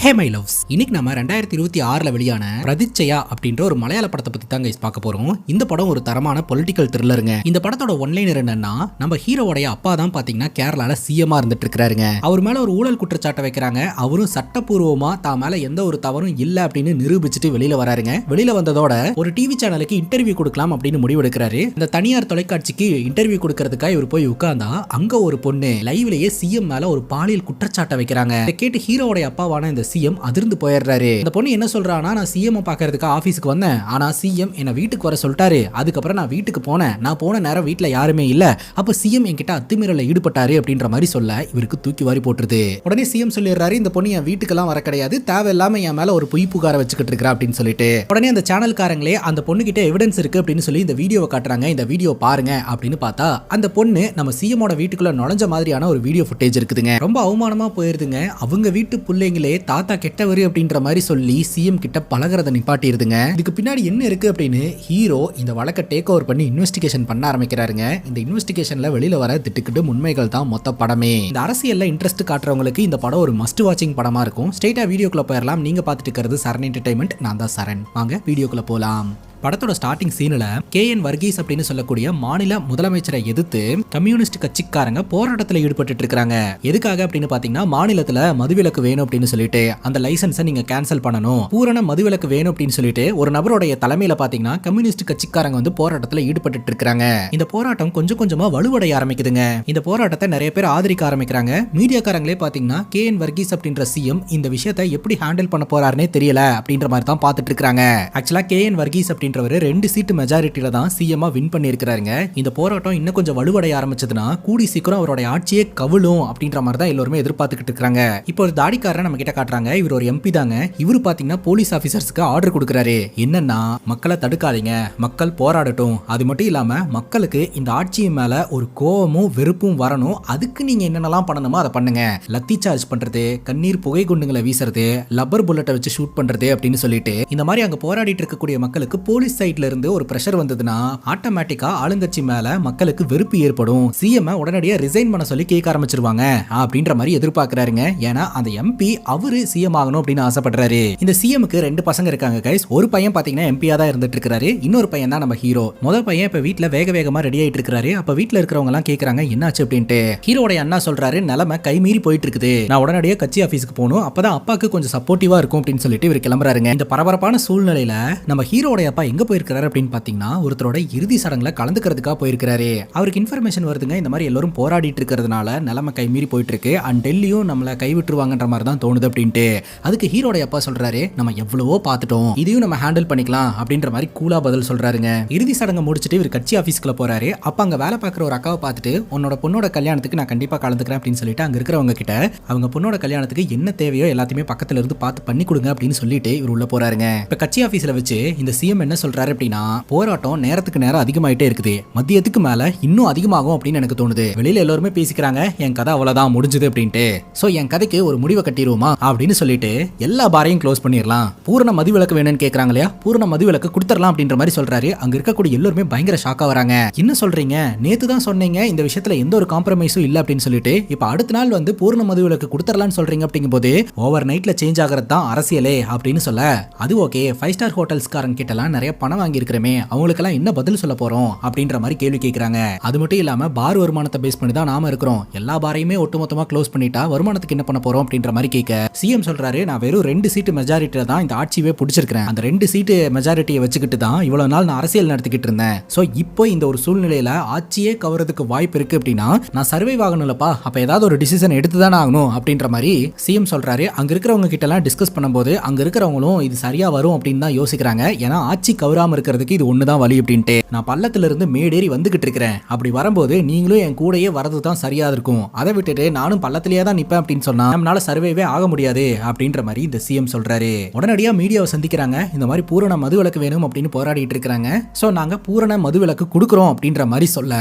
Hey my loves, இன்னைக்கு நம்ம 2026 வெளியான பிரதிச்சயா அப்படின்ற ஒரு மலையாள படத்தை பத்தி தான் கைஸ் பார்க்க போறோம். இந்த படம் ஒரு தரமான பொலிட்டிக்கல் த்ரில்லருங்க. இந்த படத்தோட ஒன்லைனர் என்னன்னா, நம்ம ஹீரோவுடைய அப்பா தான் பாத்தீங்கன்னா கேரளால சிஎம்மா இருந்துட்டு இருக்காருங்க. அவர் மேல ஒரு ஊழல் குற்றச்சாட்டை வைக்கிறாங்க. அவரும் சட்டப்பூர்வமா தான் மேல எந்த ஒரு தவறும் இல்ல அப்படின்னு நிரூபிச்சுட்டு வெளியில வராருங்க. வெளியில வந்ததோட ஒரு டிவி சேனலுக்கு இன்டர்வியூ கொடுக்கலாம் அப்படின்னு முடிவெடுக்கிறாரு. இந்த தனியார் தொலைக்காட்சிக்கு இன்டர்வியூ கொடுக்கறதுக்காக இவர் போய் உட்கார்ந்தா அங்க ஒரு பொண்ணு லைவ்லயே சிஎம் மேல ஒரு பாலியல் குற்றச்சாட்டை வைக்கிறாங்க. இதை கேட்டு ஹீரோவுடைய அப்பாவான இந்த சிஎம் அதிர்ந்து போயிடுறாரு. அந்த பொண்ணு என்ன சொல்றானா, நான் சிஎம் பாக்குறதுக்கு ஆபீஸ்க்கு வந்தேன், ஆனா சிஎம் என்ன வீட்டுக்கு வர சொல்லிட்டாரு. அதுக்கப்புறம் நான் வீட்டுக்கு போனேன். நான் போன நேரம் வீட்டுல யாருமே இல்ல. அப்ப சிஎம் என்கிட்ட அத்துமீறல ஈடுபட்டாரு அப்படின்ற மாதிரி சொல்ல இவருக்கு தூக்கி வாரி போட்டுருது. உடனே சிஎம் சொல்லிடுறாரு, இந்த பொண்ணு என் வீட்டுக்கெல்லாம் வர கிடையாது, தேவையில்லாம என் மேல ஒரு பொய் புகார வச்சுக்கிட்டு இருக்கா அப்படின்னு சொல்லிட்டு. உடனே அந்த சேனல்காரங்களே அந்த பொண்ணு கிட்ட எவிடன்ஸ் இருக்கு அப்படின்னு சொல்லி இந்த வீடியோவை காட்டுறாங்க. இந்த வீடியோ பாருங்க அப்படின்னு பார்த்தா அந்த பொண்ணு நம்ம சிஎமோட வீட்டுக்குள்ள நுழைஞ்ச மாதிரியான ஒரு வீடியோ ஃபுட்டேஜ் இருக்குதுங்க. ரொம்ப அவமானமா போயிருதுங்க. அவங்க வீட்டு பிள்ளைங்களே தாத்தா கெட்டவரு அப்படின்ற மாதிரி சொல்லி சிஎம் கிட்ட பழகிறத நிப்பாட்டிடுதுங்க. இதுக்கு பின்னாடி என்ன இருக்கு அப்படின்னு ஹீரோ இந்த வழக்கை டேக் ஓவர் பண்ணி இன்வெஸ்டிகேஷன் பண்ண ஆரம்பிக்கிறாருங்க. இந்த இன்வெஸ்டிகேஷன்ல வெளியில வர திட்டுக்கிட்டு உண்மைகள் தான் மொத்த படமே. இந்த அரசியல்ல இன்ட்ரெஸ்ட் காட்டுறவங்களுக்கு இந்த படம் ஒரு மஸ்ட் வாட்சிங் படமா இருக்கும். ஸ்ட்ரெயிட்டா வீடியோக்குள்ள போயிடலாம். நீங்க பார்த்துட்டு இருக்கிறது சரண் என்டர்டைன்மெண்ட். நான் தான் சரண். வாங்க வீடியோக்குள்ள போலாம். படத்தோட ஸ்டார்டிங் சீன்ல KN வர்கீஸ் அப்படின்னு சொல்லக்கூடிய மாநில முதலமைச்சரை எதிர்த்து கம்யூனிஸ்ட் கட்சிக்காரங்க போராட்டத்தில் ஈடுபட்டு இருக்காங்க. எதுக்காக அப்படின்னு பாத்தீங்கன்னா, மாநிலத்துல மதுவிலக்கு வேணும் அப்படின்னு சொல்லிட்டு அந்த லைசன்ஸை நீங்க கேன்சல் பண்ணணும், பூரண மதுவிலக்கு வேணும் அப்படின்னு சொல்லிட்டு ஒரு நபருடைய தலைமையில பாத்தீங்கன்னா கம்யூனிஸ்ட் கட்சிக்காரங்க வந்து போராட்டத்தில் ஈடுபட்டு இருக்காங்க. இந்த போராட்டம் கொஞ்சம் கொஞ்சமா வலுவடைய ஆரம்பிக்குதுங்க. இந்த போராட்டத்தை நிறைய பேர் ஆதரிக்க ஆரம்பிக்கிறாங்க. மீடியாக்காரங்களே பாத்தீங்கன்னா KN வர்கீஸ் அப்படின்ற சிஎம் இந்த விஷயத்தை எப்படி ஹேண்டில் பண்ண போறாருன்னே தெரியல அப்படின்ற மாதிரி தான் பாத்துட்டு இருக்காங்க. ஆக்சுவலா KN வர்கீஸ் அப்படின்றவர் 2 சீட்டு மெஜாரிட்டியில தான் சிஎம்மா வின் பண்ணியிருக்காருங்க. இந்த போராட்டம் இன்னும் கொஞ்சம் வலுவடைய ஆரம்பிச்சதுன்னா கூடி சீக்கிரம் அவருடைய ஆட்சியே கவிழும் அப்படின்ற மாதிரி தான் எல்லாருமே எதிர்பார்த்துக்கிட்டு இருக்காங்க. இப்போ ஒரு தாடிக்காரரை நம்ம கிட்ட காட்டுறாங்க. இவர் ஒரு எம்பி தாங்க. இவரு பாத்தீங்கன்னா போலீஸ் ஆபீசர்ஸ்க்கு ஆர்டர் கொடுக்குறாரு. என்னன்னா, மக்களை தடுக்காதீங்க, மக்கள் போராடட்டும். அது மட்டும் இல்லாம மக்களுக்கு இந்த ஆட்சியின் மேல ஒரு கோபமும் வெறுப்பும் வரணும். அதுக்கு நீங்க என்னென்னலாம் பண்ணணுமோ அதை பண்ணுங்க. லத்தி சார்ஜ் பண்றது, கண்ணீர் புகை குண்டுகளை வீசுறது, லப்பர் புல்லட்டை வச்சு ஷூட் பண்றது அப்படின்னு சொல்லிட்டு இந்த மாதிரி அங்க போராடிட்டு இருக்கக்கூடிய மக்களுக்கு போலீஸ் சைட்ல இருந்து ஒரு பிரஷர் வந்ததுன்னா ஆட்டோமேட்டிக்கா ஆளுங்கட்சி மேல மக்களுக்கு வெறுப்பு ஏற்படும். சிஎம் உடனடியா ரிசைன் பண்ண சொல்லி கேட்க ஆரம்பிச்சிருவாங்க அப்படின்ற மாதிரி எதிர்பார்க்கிறாருங்க. ஏன்னா அந்த எம்பி அவரு சிஎம் ஆகணும் அப்படின்னு ஆசைப்படுறாரு. இந்த சிஎம்க்கு 2 பசங்க இருக்காங்க கைஸ். ஒரு பையன் பாத்தீங்கன்னா எம்பியா தான் இருந்துட்டு இருக்காரு. இன்னொரு பையன் தான் நம்ம ஹீரோ. முதல் பையன் இப்ப வீட்டுல வேக வேகமா ரெடி ஆயிட்டு இருக்காரு. அப்ப வீட்டுல இருக்கிறவங்க எல்லாம் கேக்குறாங்க என்னாச்சு அப்படின்ட்டு. ஹீரோடைய அண்ணா சொல்றாரு, நிலைமை கை மீறி போயிட்டு இருக்குது, நான் உடனடியா கட்சி ஆபீஸ்க்கு போகணும், அப்பதான் அப்பாக்கு கொஞ்சம் சப்போர்ட்டிவா இருக்கும் அப்படின்னு சொல்லிட்டு இவர் கிளம்புறாருங்க. இந்த பரபரப்பான சூழ்நிலையில நம்ம ஹீரோடைய அப்பா எங்க போயிருக்காரு அப்படின்னு பாத்தீங்கன்னா, ஒருத்தரோட இறுதி சடங்குல கலந்துக்கிறதுக்காக போயிருக்காரு. அவருக்கு இன்ஃபர்மேஷன் வருதுங்க, இந்த மாதிரி எல்லாரும் போராடிட்டு இருக்கிறதுனால நிலைமை கைமீறி போயிட்டு இருக்கு, அண்ட் டெல்லியும் நம்மள கைவிட்டுருவாங்கன்ற மாதிரி தான் தோணுது அப்படின்ட்டு. அதுக்கு ஹீரோடைய அப்பா சொல்றாரு, நம்ம எவ்வளவோ பார்த்துட்டோம், இதையும் நம்ம ஹேண்டில் பண்ணிக்கலாம் அப்படின்ற மாதிரி கூலா பதில் சொல்றாருங்க. இறுதி சடங்கை முடிச்சுட்டு இவர் கட்சி ஆபீஸ்க்குள்ள போறாரு. அப்ப அங்க வேலை பார்க்குற ஒரு அக்காவை பார்த்துட்டு, உன்னோட பொண்ணோட கல்யாணத்துக்கு நான் கண்டிப்பா கலந்துக்கிறேன் அப்படின்னு சொல்லிட்டு அங்க இருக்கிறவங்க கிட்ட அவங்க பொண்ணோட கல்யாணத்துக்கு என்ன தேவையோ எல்லாத்தையுமே பக்கத்துல இருந்து பார்த்து பண்ணி கொடுங்க அப்படின்னு சொல்லிட்டு இவர் உள்ள போறாருங்க. இப்ப கட்சி ஆபீஸ்ல வச்சு இந்த சிஎம் என்ன சொல்றாரு அப்படின்னா, போராட்டம் நேரத்துக்கு நேரம் அதிகமாயிட்டே இருக்குது, மதியத்துக்கு மேல இன்னும் அதிகமாகும் அப்படின்னு எனக்கு தோணுது. வெளியில எல்லாருமே பேசிக்கிறாங்க, என் கதை அவ்வளவுதான் முடிஞ்சது அப்படின்ட்டு. சோ என் கதைக்கு ஒரு முடிவை கட்டிடுவோமா அப்படின்னு சொல்லிட்டு எல்லா பாரையும் க்ளோஸ் பண்ணிடலாம். பூரண மதுவிலக்கு வேணும்னு கேக்குறாங்க இல்லையா, பூரண மதுவிலக்கு கொடுத்துடலாம் அப்படின்ற மாதிரி சொல்றாரு. அங்க இருக்கக்கூடிய எல்லாருமே பயங்கர ஷாக்கா வராங்க. என்ன சொல்றீங்க, நேத்து தான் சொன்னீங்க இந்த விஷயத்துல எந்த ஒரு காம்ப்ரமைஸும் இல்ல அப்படின்னு சொல்லிட்டு இப்ப அடுத்த நாள் வந்து பூரண மதுவிலக்கு கொடுத்துடலாம்னு சொல்றீங்க அப்படிங்கும் போது ஓவர் நைட்ல சேஞ்ச் ஆகிறது தான் அரசியலே அப்படின்னு சொல்ல, அது ஓகே 5 ஸ்டார் ஹோட்டல்ஸ்காரங்க கிட்ட எல்லாம் நிறைய பணம் வாங்கி இருக்கிறமே, அவங்களுக்கெல்லாம் என்ன பதில் சொல்ல போறோம் அப்படின்ற மாதிரி கேள்வி கேட்கறாங்க. அது மட்டும் இல்லாம பார் வருமானத்தை பேஸ் பண்ணி தான் நாம இருக்கிறோம், எல்லா பாரையுமே ஒட்டுமொத்தமா க்ளோஸ் பண்ணிட்டா வருமானத்துக்கு என்ன பண்ண போறோம் அப்படின்ற மாதிரி கேட்க, சிஎம் சொல்றாரு, நான் வெறும் 2 சீட்டு மெஜாரிட்டியில தான் இந்த ஆட்சியே பிடிச்சிருக்கேன், அந்த 2 சீட்டு மெஜாரிட்டியை வச்சுக்கிட்டு தான் இவ்வளவு நாள் நான் அரசியல் நடத்திக்கிட்டு இருந்தேன். சோ இப்போ இந்த ஒரு சூழ்நிலையில ஆட்சியே கவரதுக்கு வாய்ப்பு இருக்கு அப்படின்னா நான் சர்வைவ் ஆகணும்லப்பா, அப்ப ஏதாவது ஒரு டிசிஷன் எடுத்து தானே ஆகணும் அப்படின்ற மாதிரி சிஎம் சொல்றாரு. அங்க இருக்கிறவங்க கிட்ட எல்லாம் டிஸ்கஸ் பண்ணும்போது அங்க இருக்கிறவங்களும் இது சரியா வரும் அப்படின்னு தான் யோசிக்கிறாங்க. ஏன்னா ஆட்சி கவராம இருக்கிறதுக்கு இது ஒண்ணுதான் வழி அப்படின்ட்டு. நான் பள்ளத்துல இருந்து மேடேறி வந்துகிட்டு இருக்கிறேன், அப்படி வரும்போது நீங்களும் என் கூடயே வரது தான் சரியா இருக்கும், அதை விட்டுட்டு நானும் பள்ளத்திலேயே தான் நிப்பேன் அப்படின்னு சொன்னா நம்மளால சர்வேவே ஆக முடியாது அப்படின்ற மாதிரி இந்த சிஎம் சொல்றாரு. உடனடியா மீடியாவை சந்திக்கிறாங்க. இந்த மாதிரி பூரண மதுவிலக்கு வேணும் அப்படின்னு போராடிட்டு இருக்காங்க. சோ நாங்க பூரண மதுவிலக்கு கொடுக்குறோம் அப்படின்ற மாதிரி சொல்ல,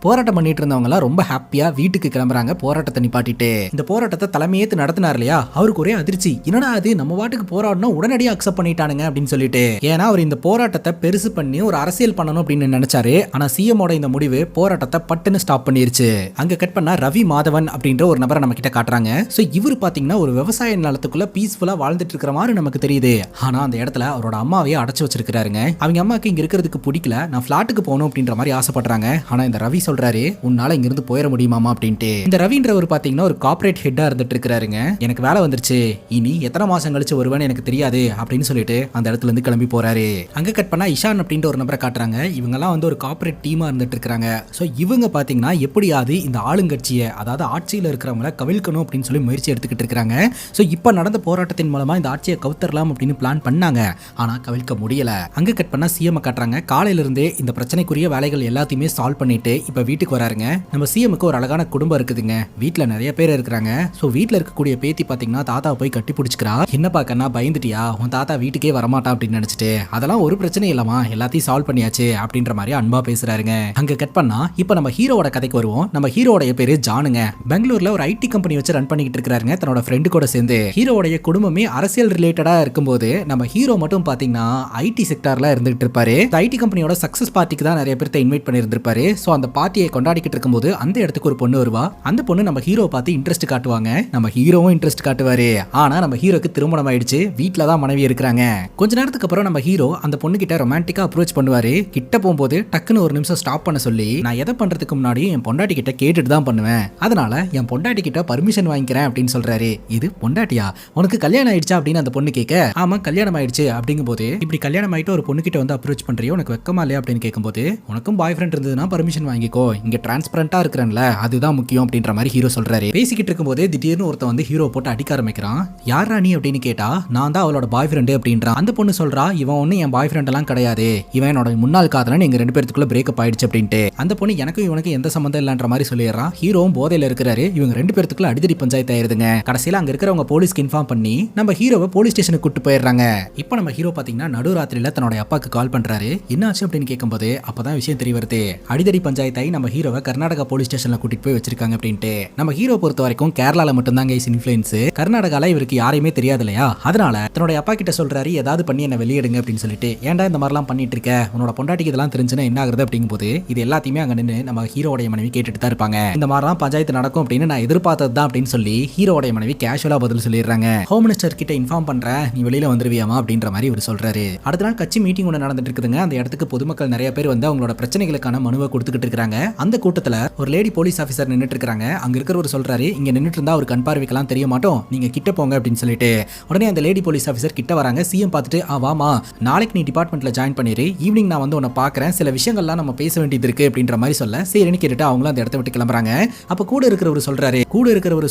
போராட்டம் பண்ணிட்டு இருந்தவங்க எல்லாம் ரொம்ப ஹாப்பியா வீட்டுக்கு கிளம்புறாங்க போராட்டத்தை நிப்பாட்டிட்டு. இந்த போராட்டத்தை தலைமையேத்து நடத்தினார் இல்லையா, அவருக்கு ஒரே அதிர்ச்சி, என்னடா அது நம்ம வாட்டுக்கு போராடணும் உடனடியாக அக்செப்ட் பண்ணிட்டானுங்க அப்படின்னு சொல்லிட்டு. ஏன்னா அவர் இந்த போராட்ட போராட்டத்தை பெருசு பண்ணி ஒரு அரசியல் பண்ணணும் அப்படின்னு நினைச்சாரு. ஆனா சிஎமோட இந்த முடிவு போராட்டத்தை பட்டுன்னு ஸ்டாப் பண்ணிருச்சு. அங்க கட் பண்ணா ரவி மாதவன் அப்படின்ற ஒரு நபரை நம்ம கிட்ட காட்டுறாங்க. சோ இவர் பாத்தீங்கன்னா ஒரு விவசாய நிலத்துக்குள்ள பீஸ்ஃபுல்லா வாழ்ந்துட்டு இருக்கிற மாதிரி நமக்கு தெரியுது. ஆனா அந்த இடத்துல அவரோட அம்மாவையே அடைச்சு வச்சிருக்காருங்க. அவங்க அம்மாக்கு இங்க இருக்கிறதுக்கு பிடிக்கல, நான் பிளாட்டுக்கு போகணும் அப்படின்ற மாதிரி ஆசைப்படுறாங்க. ஆனா இந்த ரவி சொல்றாரு, உன்னால இங்க இருந்து போயிட முடியுமாமா அப்படின்ட்டு. இந்த ரவின்றவர் பாத்தீங்கன்னா ஒரு கார்ப்பரேட் ஹெட்டா இருந்துட்டு இருக்காருங்க. எனக்கு வேலை வந்துருச்சு, இனி எத்தனை மாசம் கழிச்சு வருவேன்னு எனக்கு தெரியாது அப்படின்னு சொல்லிட்டு அந்த இடத்துல இருந்து கிளம்பி போறாரு. அங்க கட் பண்ணா இஷான் அப்படின்ற ஒரு நபரை காட்டுறாங்க. இவங்க எல்லாம் வந்து ஒரு கார்ப்பரேட் டீமா இருந்துட்டு இருக்காங்க. சோ இவங்க பாத்தீங்கன்னா எப்படியாவது இந்த ஆளுங்கட்சியை, அதாவது ஆட்சியில் இருக்கிறவங்கள கவிழ்க்கணும் அப்படின்னு சொல்லி முயற்சி எடுத்துக்கிட்டு இருக்காங்க. சோ இப்ப நடந்த போராட்டத்தின் மூலமா இந்த ஆட்சியை கவுத்தரலாம் அப்படின்னு பிளான் பண்ணாங்க. ஆனா கவிழ்க்க முடியல. அங்க கட் பண்ணா சிஎம் காட்டுறாங்க. காலையில இருந்தே இந்த பிரச்சனைக்குரிய வேலைகள் எல்லாத்தையுமே சால்வ் பண்ணிட்டு இப்ப வீட்டுக்கு வராருங்க. நம்ம சிஎம்க்கு ஒரு அழகான குடும்பம் இருக்குதுங்க. வீட்டுல நிறைய பேர் இருக்கிறாங்க. சோ வீட்டுல இருக்கக்கூடிய பேத்தி பாத்தீங்கன்னா தாத்தா போய் கட்டி பிடிச்சிக்கிறா. என்ன பாக்கன்னா, பயந்துட்டியா, உன் தாத்தா வீட்டுக்கே வரமாட்டா அப்படின்னு நினைச்சிட்டு, அதெல்லாம் ஒரு பிரச்சனை இல்லமா, எல்லாத்தையும் சால்வ் பண்ணியாச்சு அப்படின்ற மாதிரி அன்பா பேசுறாருங்க. அங்க கட் பண்ணா இப்ப நம்ம ஹீரோவோட கதைக்கு வருவோம். நம்ம ஹீரோடைய பேரு ஜானுங்க. பெங்களூர்ல ஒரு ஐடி கம்பெனி வச்சு ரன் பண்ணிட்டு இருக்காருங்க தன்னோட ஃப்ரெண்டு கூட சேர்ந்து. ஹீரோடைய குடும்பமே அரசியல் ரிலேட்டடா இருக்கும்போது நம்ம ஹீரோ மட்டும் பாத்தீங்கன்னா ஐடி செக்டார்ல இருந்துட்டு இருப்பாரு. ஐடி கம்பெனியோட சக்சஸ் பார்ட்டிக்கு தான் நிறைய பேர்த்த இன்வைட் பண்ணியிருந்திருப்பாரு. சோ அந்த பார்ட்டியை கொண்டாடிக்கிட்டு இருக்கும்போது அந்த இடத்துக்கு ஒரு பொண்ணு வருவா. அந்த பொண்ணு நம்ம ஹீரோ பார்த்து இன்ட்ரெஸ்ட் காட்டுவாங்க. நம்ம ஹீரோவும் இன்ட்ரெஸ்ட் காட்டுவாரு. ஆனா நம்ம ஹீரோக்கு திருமணம் ஆயிடுச்சு, வீட்டுல தான் மனைவி இருக்கிறாங்க. கொஞ்ச நேரத்துக்கு அப்புறம் நம்ம ஹீரோ அந்த பொண்ணு கிட்ட ரொமான்டிக்கா அப்ரோச் பண்ணுவாரு. கிட்ட போகும்போது டக்குன்னு ஒரு நிமிஷம் ஸ்டாப் பண்ண சொல்லி, நான் எதை பண்றதுக்கு முன்னாடி என் பொண்டாட்டி கிட்ட கேட்டுட்டு தான் பண்ணுவேன், அதனால என் பொண்டாட்டி கிட்ட பர்மிஷன் வாங்கிக்கிறேன் அப்படின்னு சொல்றாரு. இது பொண்டாட்டியா, உனக்கு கல்யாணம் ஆயிடுச்சா அப்படின்னு அந்த பொண்ணு கேட்க, ஆமா கல்யாணம் ஆயிடுச்சு அப்படிங்கும் போது, இப்படி கல்யாணம் ஆயிட்டு ஒரு பொண்ணு கிட்ட வந்து அப்ரோச் பண்றியோ, உனக்கு வெக்கமா இல்லையா அப்படின்னு கேட்கும்போது, உனக்கும் பாய் ஃப்ரெண்ட் இருந்ததுன்னா பர்மிஷன் வாங்கிக்கோ, இங்க டிரான்ஸ்பரண்டா இருக்கிறேன்ல அதுதான் முக்கியம் அப்படின்ற மாதிரி ஹீரோ சொல்றாரு. பேசிக்கிட்டு இருக்கும்போது திடீர்னு ஒருத்தன் வந்து ஹீரோ போட்டு அடிக்க ஆரம்பிக்கிறான். யாரா நீ அப்படின்னு கேட்டா, நான் தான் அவளோட பாய் ஃப்ரெண்டு அப்படின்றான். அந்த பொண்ணு சொல்றா, இவன் ஒண்ணு என் பாய் ஃப்ரெண்ட் எல்லாம் கிடையாது, இவன் என்னோட முன்னாள் காதலன், எங்க ரெண்டு பேருக்குள்ள பிரேக்கப் ஆயிடுச்சு அப்படின்ட்டு. அந்த பொண்ணு எனக்கும் இவனுக்கு எந்த சம்பந்தம் இல்லன்ற மாதிரி சொல்லிடுறான். ஹீரோவும் போதையில இருக்கிறாரு. இவங்க ரெண்டு பேருக்குள்ள அடிதடி பஞ்சாயத்து ஆயிருதுங்க. கடைசியில அங்க இருக்கிறவங்க போலீஸ்க்கு இன்ஃபார்ம் பண்ணி நம்ம ஹீரோவை போலீஸ் ஸ்டேஷனுக்கு கூட்டு போயிடுறாங்க. இப்போ நம்ம ஹீரோ பாத்தீங்கன்னா நடுராத்திரியில தன்னோட அப்பாக்கு கால் பண்றாரு. என்ன ஆச்சு அப்படின்னு கேட்கும்போது அப்பதான் விஷயம் தெரிய வருது. அடிதடி பஞ்சாயத்தாய் நம்ம ஹீரோவை கர்நாடகா போலீஸ் ஸ்டேஷன்ல கூட்டிட்டு போய் வச்சிருக்காங்க அப்படின்ட்டு. நம்ம ஹீரோ பொறுத்த வரைக்கும் கேரளால மட்டும் தான் கைஸ் இன்ஃப்ளூயன்ஸ். கர்நாடகால இவருக்கு யாரையுமே தெரியாது இல்லையா, அதனால தன்னோட அப்பா கிட்ட சொல்றாரு, ஏதாவது பண்ணி என்ன வெளியிடுங்க அப்படின்னு சொல்லிட்டு. ஏன்டா இந்த மாதிரிலாம் பண்ணிட்டு இருக்க, உன்னோட பொண்டாட்டிக்கு இதெல்லாம் தெரிஞ்சுன்னா என்ன ஆகுது அப்படிங்கும்போது, இது எல்லாத்தையுமே அங்க நின்று நம்ம ஹீரோடைய மனைவி கேட்டுட்டு தான் இருப்பாங்க. இந்த மாதிரிலாம் பஞ்சாயத்து நடக்கும் அப்படின்னு நான் எதிர்பார்த்தது தான் அப்படின்னு சொல்லி ஹீரோடைய மனைவி கேஷுவலா பதில் சொல்லிடுறாங்க. ஹோம் மினிஸ்டர் கிட்ட இன்ஃபார்ம் பண்ற, நீ வெளியில வந்துருவியாமா அப்படின்ற மாதிரி இவர் சொல்றாரு. அடுத்த நாள் கட்சி மீட்டிங் ஒன்று நடந்துட்டு இருக்குதுங்க. அந்த இடத்துக்கு பொதுமக்கள் நிறைய பேர் வந்து அவங்களோட பிரச்சனைகளுக்கான மனுவை கொடுத்துக்கிட்டு இருக்காங்க. அந்த கூட்டத்துல ஒரு லேடி போலீஸ் ஆஃபீஸர் நின்னுட்டு இருக்காங்க. அங்க இருக்கிறவர் சொல்றாரு, இங்க நின்னுட்டு இருந்தா அவர் கண் பார்வைக்கெல்லாம் தெரிய மாட்டோம், நீங்க கிட்ட போங்க அப்படின்னு சொல்லிட்டு. உடனே அந்த லேடி போலீஸ் ஆஃபீஸர் கிட்ட வராங்க. சிஎம் பார்த்துட்டு, வாமா, நாளைக்கு நீ டிபார்ட்மெண்ட்ல ஜாயின் பண்ணிரு, ஈவினிங் நான் வந்து உன்னை பாக்குறேன், சில விஷயங்கள்லாம் நம்ம பேச வேண்டியது இருக்கு அப்படின்ற மாதிரி சொல்ல, சரின்னு கேட்டுட்டு அவங்களும் அந்த இடத்த விட்டு கிளம்புறாங்க. அப்ப கூட இருக்கிறவர்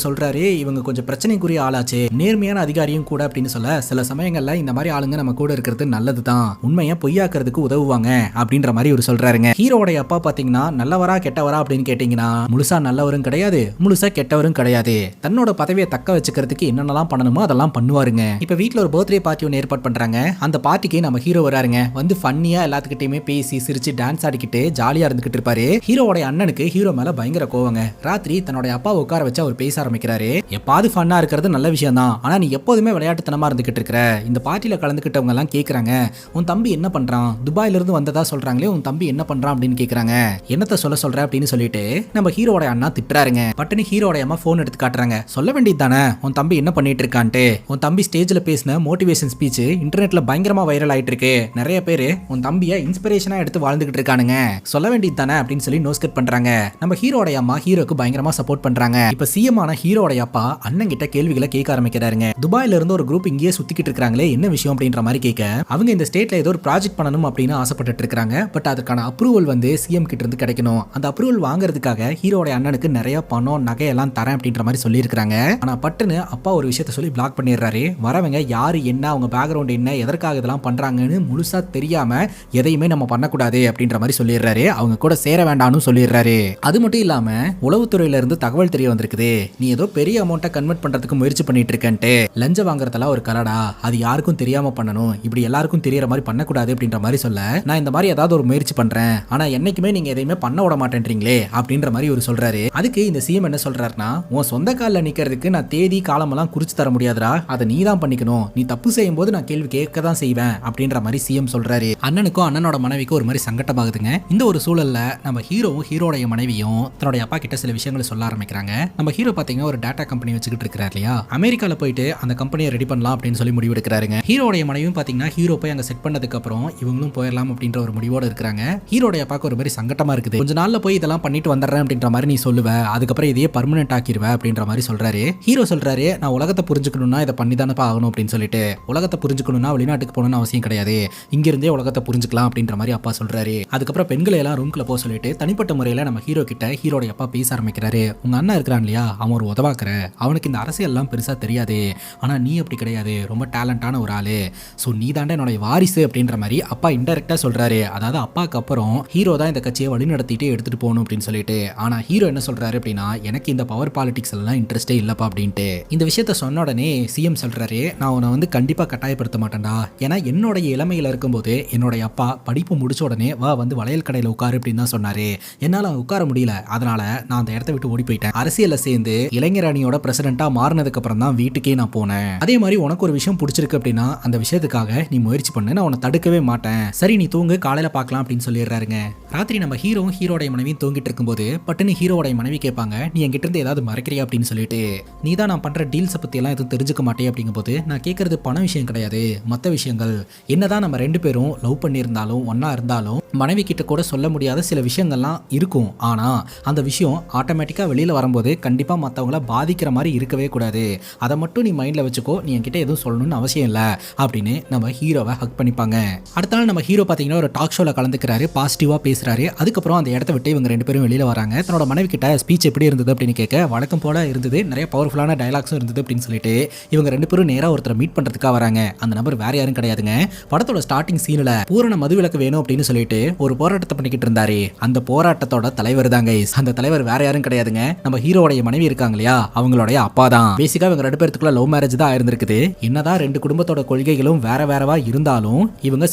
சொல்றாரு, இவங்க கொஞ்சம் பிரச்சனைக்குரிய ஆளாச்சு, நேர்மையான அதிகாரியும் கூட அப்படின்னு சொல்ல, சில சமயங்கள்ல இந்த மாதிரி ஆளுங்க நம்ம கூட இருக்கிறது நல்லதுதான், உண்மையை பொய்யாக்குறதுக்கு உதவுவாங்க அப்படின்ற மாதிரி இவர் சொல்றாருங்க. ஹீரோடைய அப்பா பாத்தீங்கன்னா நல்லவரா கெட்டவரா அப்படின்னு கேட்டீங்கன்னா முழுசா நல்லவரும் கிடையாது, முழுசா கெட்டவரும் கிடையாது. தன்னோட பதவியை தக்க வச்சுக்கிறதுக்கு என்னென்னலாம் பண்ணணுமோ அதெல்லாம் பண்ணுவாருங்க. இப்ப வீட்ல ஒரு பர்த்டே பார்ட்டி ஒன்று ஏற்பாடு பண்றாங்க. அந்த பார்ட்டிக்கு நம்ம ஹீரோ வராருங்க. வந்து ஃபன்னியா எல்லாத்துக்கிட்டையுமே பேசி சிரிச்சு டான்ஸ் ஆடிக்கிட்டு ஜாலியா இருந்துகிட்டு இருப்பாரு. ஹீரோவோட அண்ணனுக்கு ஹீரோ மேல பயங்கர கோவங்க. ராத்திரி தன்னோட அப்பாவை உட்கார வச்சு அவர் பேச ஆரம்பிக்கிறாரு. எப்பாவது ஃபன்னா இருக்கிறது நல்ல விஷயம் தான், ஆனா நீ எப்போதுமே விளையாட்டுத்தனமா இருந்துகிட்டு இருக்கிற. இந்த பார்ட்டியில கலந்துக்கிட்டவங்க எல்லாம் கேக்குறாங்க, உன் தம்பி என்ன பண்றான், துபாயில இருந்து வந்ததா சொல்றாங்களே, உன் தம்பி என்ன பண்றான் அப்படின்னு கேக்குறாங்க. என்னத்த சொல்ற அப்படின்னு சொல்லிட்டு நம்ம ஹீரோட அண்ணா திட்டுறாருங்க. பட்டுன்னு ஹீரோட அம்மா போன் எடுத்து காட்டுறாங்க. சொல்ல வேண்டியது தானே உன் தம்பி என்ன பண்ணிட்டு இருக்கான்ட்டு. உன் தம்பி ஸ்டேஜ்ல பேசின மோட்டிவேஷன் ஸ்பீச் இன்டர்நெட்ல பயங்கரமா வைரல் ஆயிட்டு இருக்கு, நிறைய பேரு உன் தம்பியை இன்ஸ்பிரேஷனா எடுத்து வாழ்ந்துகிட்டு இருக்கானுங்க, சொல்ல வேண்டியது தானே அப்படின்னு சொல்லி நோஸ் கட் பண்றாங்க. நம்ம ஹீரோட அம்மா ஹீரோக்கு பயங்கரமா சப்போர்ட் பண்றாங்க. இப்ப சிஎம் ஆன ஹீரோட அப்பா அண்ணன் கிட்ட கேள்விகளை கேட்க ஆரம்பிக்கிறாருங்க. துபாயில இருந்து ஒரு குரூப் இங்கேயே சுத்திக்கிட்டு இருக்காங்களே, என்ன விஷயம் அப்படின்ற மாதிரி கேட்க, அவங்க இந்த ஸ்டேட்ல ஏதோ ஒரு ப்ராஜெக்ட் பண்ணணும் அப்படின்னு ஆசைப்பட்டு இருக்காங்க. பட் அதுக்கான அப்ரூவல் வந்து சிஎம் கிட்ட இருந்து கிடைக்கணும். அந்த அப்ரூவல் வாங்குறதுக்காக ஹீரோட அண்ணனுக்கு நிறைய பணம் நகை எல்லாம் தரேன் அப்படின்ற மாதிரி சொல்லி இருக்காங்க. ஆனா பட்டுன்னு அப்பா ஒரு விஷயத்த சொல்லி பிளாக் பண்ணிடுறாரு. வரவங்க யாரு என்ன, அவங்க பேக்ரவுண்ட் என்ன, எதற்காக இதெல்லாம் பண்றாங்கன்னு முழுசா தெரியாம எதையுமே நம்ம பண்ணக்கூடாது அப்படின்ற மாதிரி சொல்லிடுறாரு. அவங்க கூட சேர வேண்டாம்னு சொல்லிடுறாரு. அது மட்டும் இல்லாம உளவுத்துறையில இருந்து தகவல் தெரிய வந்திருக்குது, நீ ஏதோ பெரிய அமௌண்ட்டை கன்வெர்ட் பண்றதுக்கு முயற்சி பண்ணிட்டு இருக்கேன்ட்டு. லஞ்சம் வாங்குறதெல்லாம் ஒரு கலடா, அது யாருக்கும் தெரியாம பண்ணணும், இப்படி எல்லாருக்கும் தெரியற மாதிரி பண்ணக்கூடாது அப்படின்ற மாதிரி சொல்ல, நான் இந்த மாதிரி ஏதாவது ஒரு முயற்சி பண்றேன், ஆனா என்னைக்குமே நீங்க எதையுமே பண்ண விட மாட்டேன்றீங்களே அப்படின்ற மாதிரி ஒரு சொல்றாரு. அதுக்கு இந்த சிஎம் என்ன சொல்றாருன்னா, உன் சொந்த காலில் நிக்கிறதுக்கு நான் தேதி காலமெல்லாம் குறிச்சு தர முடியாதுடா, அதை நீ தான் பண்ணிக்கணும், நீ தப்பு செய்யும் போது நான் கேள்வி கேட்க தான் செய்வேன் அப்படின்ற மாதிரி மாதிரி சிஎம் சொல்றாரு. அண்ணனுக்கும் அண்ணனோட மனைவிக்கும் ஒரு மாதிரி சங்கட்டமாகுதுங்க. இந்த ஒரு சூழல்ல நம்ம ஹீரோவும் ஹீரோடைய மனைவியும் தன்னுடைய அப்பா கிட்ட சில விஷயங்களை சொல்ல ஆரம்பிக்கிறாங்க. நம்ம ஹீரோ பாத்தீங்கன்னா ஒரு டாடா கம்பெனி வச்சுக்கிட்டு இருக்காரு இல்லையா, அமெரிக்கால போயிட்டு அந்த கம்பெனியை ரெடி பண்ணலாம் அப்படின்னு சொல்லி முடிவு எடுக்கிறாருங்க. ஹீரோடைய மனைவியும் பாத்தீங்கன்னா ஹீரோ போய் அங்க செட் பண்ணதுக்கு அப்புறம் இவங்களும் போயிடலாம் அப்படின்ற ஒரு முடிவோட இருக்காங்க. ஹீரோடைய அப்பாக்கு ஒரு மாதிரி சங்கட்டமா இருக்குது. கொஞ்ச நாள்ல போய் இதெல்லாம் பண்ணிட்டு வந்துடுறேன் அப்படின்ற மாதிரி நீ சொல்லுவ, அதுக்கப்புறம் இதையே பர்மனெண்ட் ஆக்கிடுவ அப்படின்ற மாதிரி சொல்றாரு. ஹீரோ சொல்றாரு, நான் உலகத்தை புரிஞ்சுக்கணும்னா இதை பண்ணி தானப்பா ஆகணும் அப்படின்னு சொல்லிட்டு, உலகத்தை புரிஞ்சுக்கணும்னா வெளிநாட்டுக்கு போகணும்னு அவசியம் கிடையாது, இங்கிருந்தே உலகத்தை புரிஞ்சுக்கலாம் அப்படின்ற மாதிரி அப்பா சொல்றாரு. அதுக்கப்புறம் பெண்களை எல்லாம் ரூம்குள்ள போக சொல்லிட்டு தனிப்பட்ட முறையில நம்ம ஹீரோ கிட்ட ஹீரோடைய அப்பா பேச ஆரம்பிக்கிறாரு. உங்க அண்ணா இருக்கிறான் இல்லையா, அவன் ஒரு உதவாக்குற, அவனுக்கு இந்த அரசியல் எல்லாம் பெருசா தெரியாது, ஆனா நீ அப்படி கிடையாது, ரொம்ப டேலண்டான ஒரு ஆளு, சோ நீ தாண்டா என்னோட வாரிசு அப்படின்ற மாதிரி அப்பா இன்டைரக்டா சொல்றாரு. அதாவது அப்பாக்கு அப்புறம் ஹீரோ தான் இந்த கட்சியை வழி நடத்திட்டு எடுத்துட்டு போகணும் அப்படின்னு சொல்லிட்டு. ஆனா ஹீரோ என்ன சொல்றாரு அப்படின்னா, எனக்கு இந்த பவர் பாலிடிக்ஸ் எல்லாம் இன்ட்ரெஸ்டே இல்லப்பா அப்படின்ட்டு. இந்த விஷயத்த சொன்ன உடனே சிஎம் சொல்றாரு, நான் உன்னை வந்து கண்டிப்பா கட்டாயப்படுத்த மாட்டேன்டா, ஏன்னா என்னோடைய இளமையில இருக்கும்போது என்னோட அப்பா படிப்பு முடிச்ச உடனே வா வந்து வளையல் கடையில உட்காரு அப்படின்னு தான் சொன்னாரு. என்னால உட்கார முடியல, அதனால நான் அந்த இடத்த விட்டு ஓடி போயிட்டேன். அரசியல்ல சேர்ந்து இளைஞர் அணியோட பிரசிடென்ட்டா மாறினதுக்கு அப்புறம் தான் வீட்டுக்கே நான் போனேன். அதே மாதிரி உனக்கு ஒரு விஷயம் பிடிச்சிருக்கு அப்படின்னா அந்த விஷயத்துக்காக நீ முயற்சி பண்ணு, நான் உன்னை தடுக்கவே மாட்டேன், சரி நீ தூங்கு, காலையில பார்க்கலாம் அப்படின்னு சொல்லிடுறாருங்க. ராத்திரி நம்ம ஹீரோவும் ஹீரோடைய மனைவியும் தூங்கிட்டு இருக்கும்போது பட்டுன்னு ஹீரோடைய மனைவி கேட்பாங்க, நீ என்கிட்ட இருந்து ஏதாவது மறைக்கிறியா அப்படின்னு சொல்லிட்டு. நீ தான் நான் பண்ற டீல்ஸை பத்தி எல்லாம் எதுவும் தெரிஞ்சுக்க மாட்டே அப்படிங்கும்போது, நான் கேட்கறது பண விஷயம் கிடையாது, மற்ற விஷயங்கள். என்னதான் நம்ம ரெண்டு பேரும் லவ் பண்ணியிருந்தாலும் ஒன்னா இருந்தாலும் மனைவி கிட்ட கூட சொல்ல முடியாத சில விஷயங்கள்லாம் இருக்கும். ஆனா அந்த விஷயம் ஆட்டோமேட்டிக்கா வெளியில வரும்போது கண்டிப்பா மற்றவங்கள பாதிக்கிற மாதிரி இருக்கவே கூடாது, அதை மட்டும் நீ மைண்ட்ல வச்சுக்கோ, நீ என்கிட்ட எதுவும் சொல்லணும்னு அவசியம் இல்லை அப்படின்னு நம்ம ஹீரோவை ஹக் பண்ணிப்பாங்க. அடுத்த நாள் நம்ம ஹீரோ பார்த்தீங்கன்னா ஒரு டாக் ஷோவில் கலந்துக்கிறாரு, பாசிட்டிவாக பேசுறாரு. அதுக்கப்புறம் அந்த இடத்த விட்டு இவங்க ரெண்டு பேரும் வெளியில் வராங்க. தன்னோட மனைவி கிட்ட ஸ்பீச் எப்படி இருந்தது அப்படின்னு கேட்க, வழக்கம் போல இருந்தது, நிறைய பவர்ஃபுல்லான டைலாக்ஸும் இருந்தது அப்படின்னு சொல்லிட்டு இவங்க ரெண்டு பேரும் நேராக ஒருத்தரை மீட் பண்ணுறதுக்காக வராங்க. அந்த நபர் வேற யாரும் கிடையாதுங்க, படத்தோட ஸ்டார்டிங் சீனில் பூரண மதுவிலக்கு வேணும் அப்படின்னு சொல்லிட்டு ஒரு போராட்டத்தை பண்ணிக்கிட்டு இருந்தாரு. அந்த போராட்டத்தோட தலைவர் தாங்க. அந்த தலைவர் வேற யாரும் கிடையாதுங்க, நம்ம ஹீரோடைய மனைவி இருக்காங்க இல்லையா, அவங்களுடைய அப்பா தான். பேசிக்கா இவங்க ரெண்டு பேருக்குள்ள லவ் மேரேஜ் தான் ஆயிருந்திருக்குது. என்னதான் ரெண்டு குடும்பத்தோட கொள்கைகளும் வேற வேறவா இருந்தாலும் இவங்க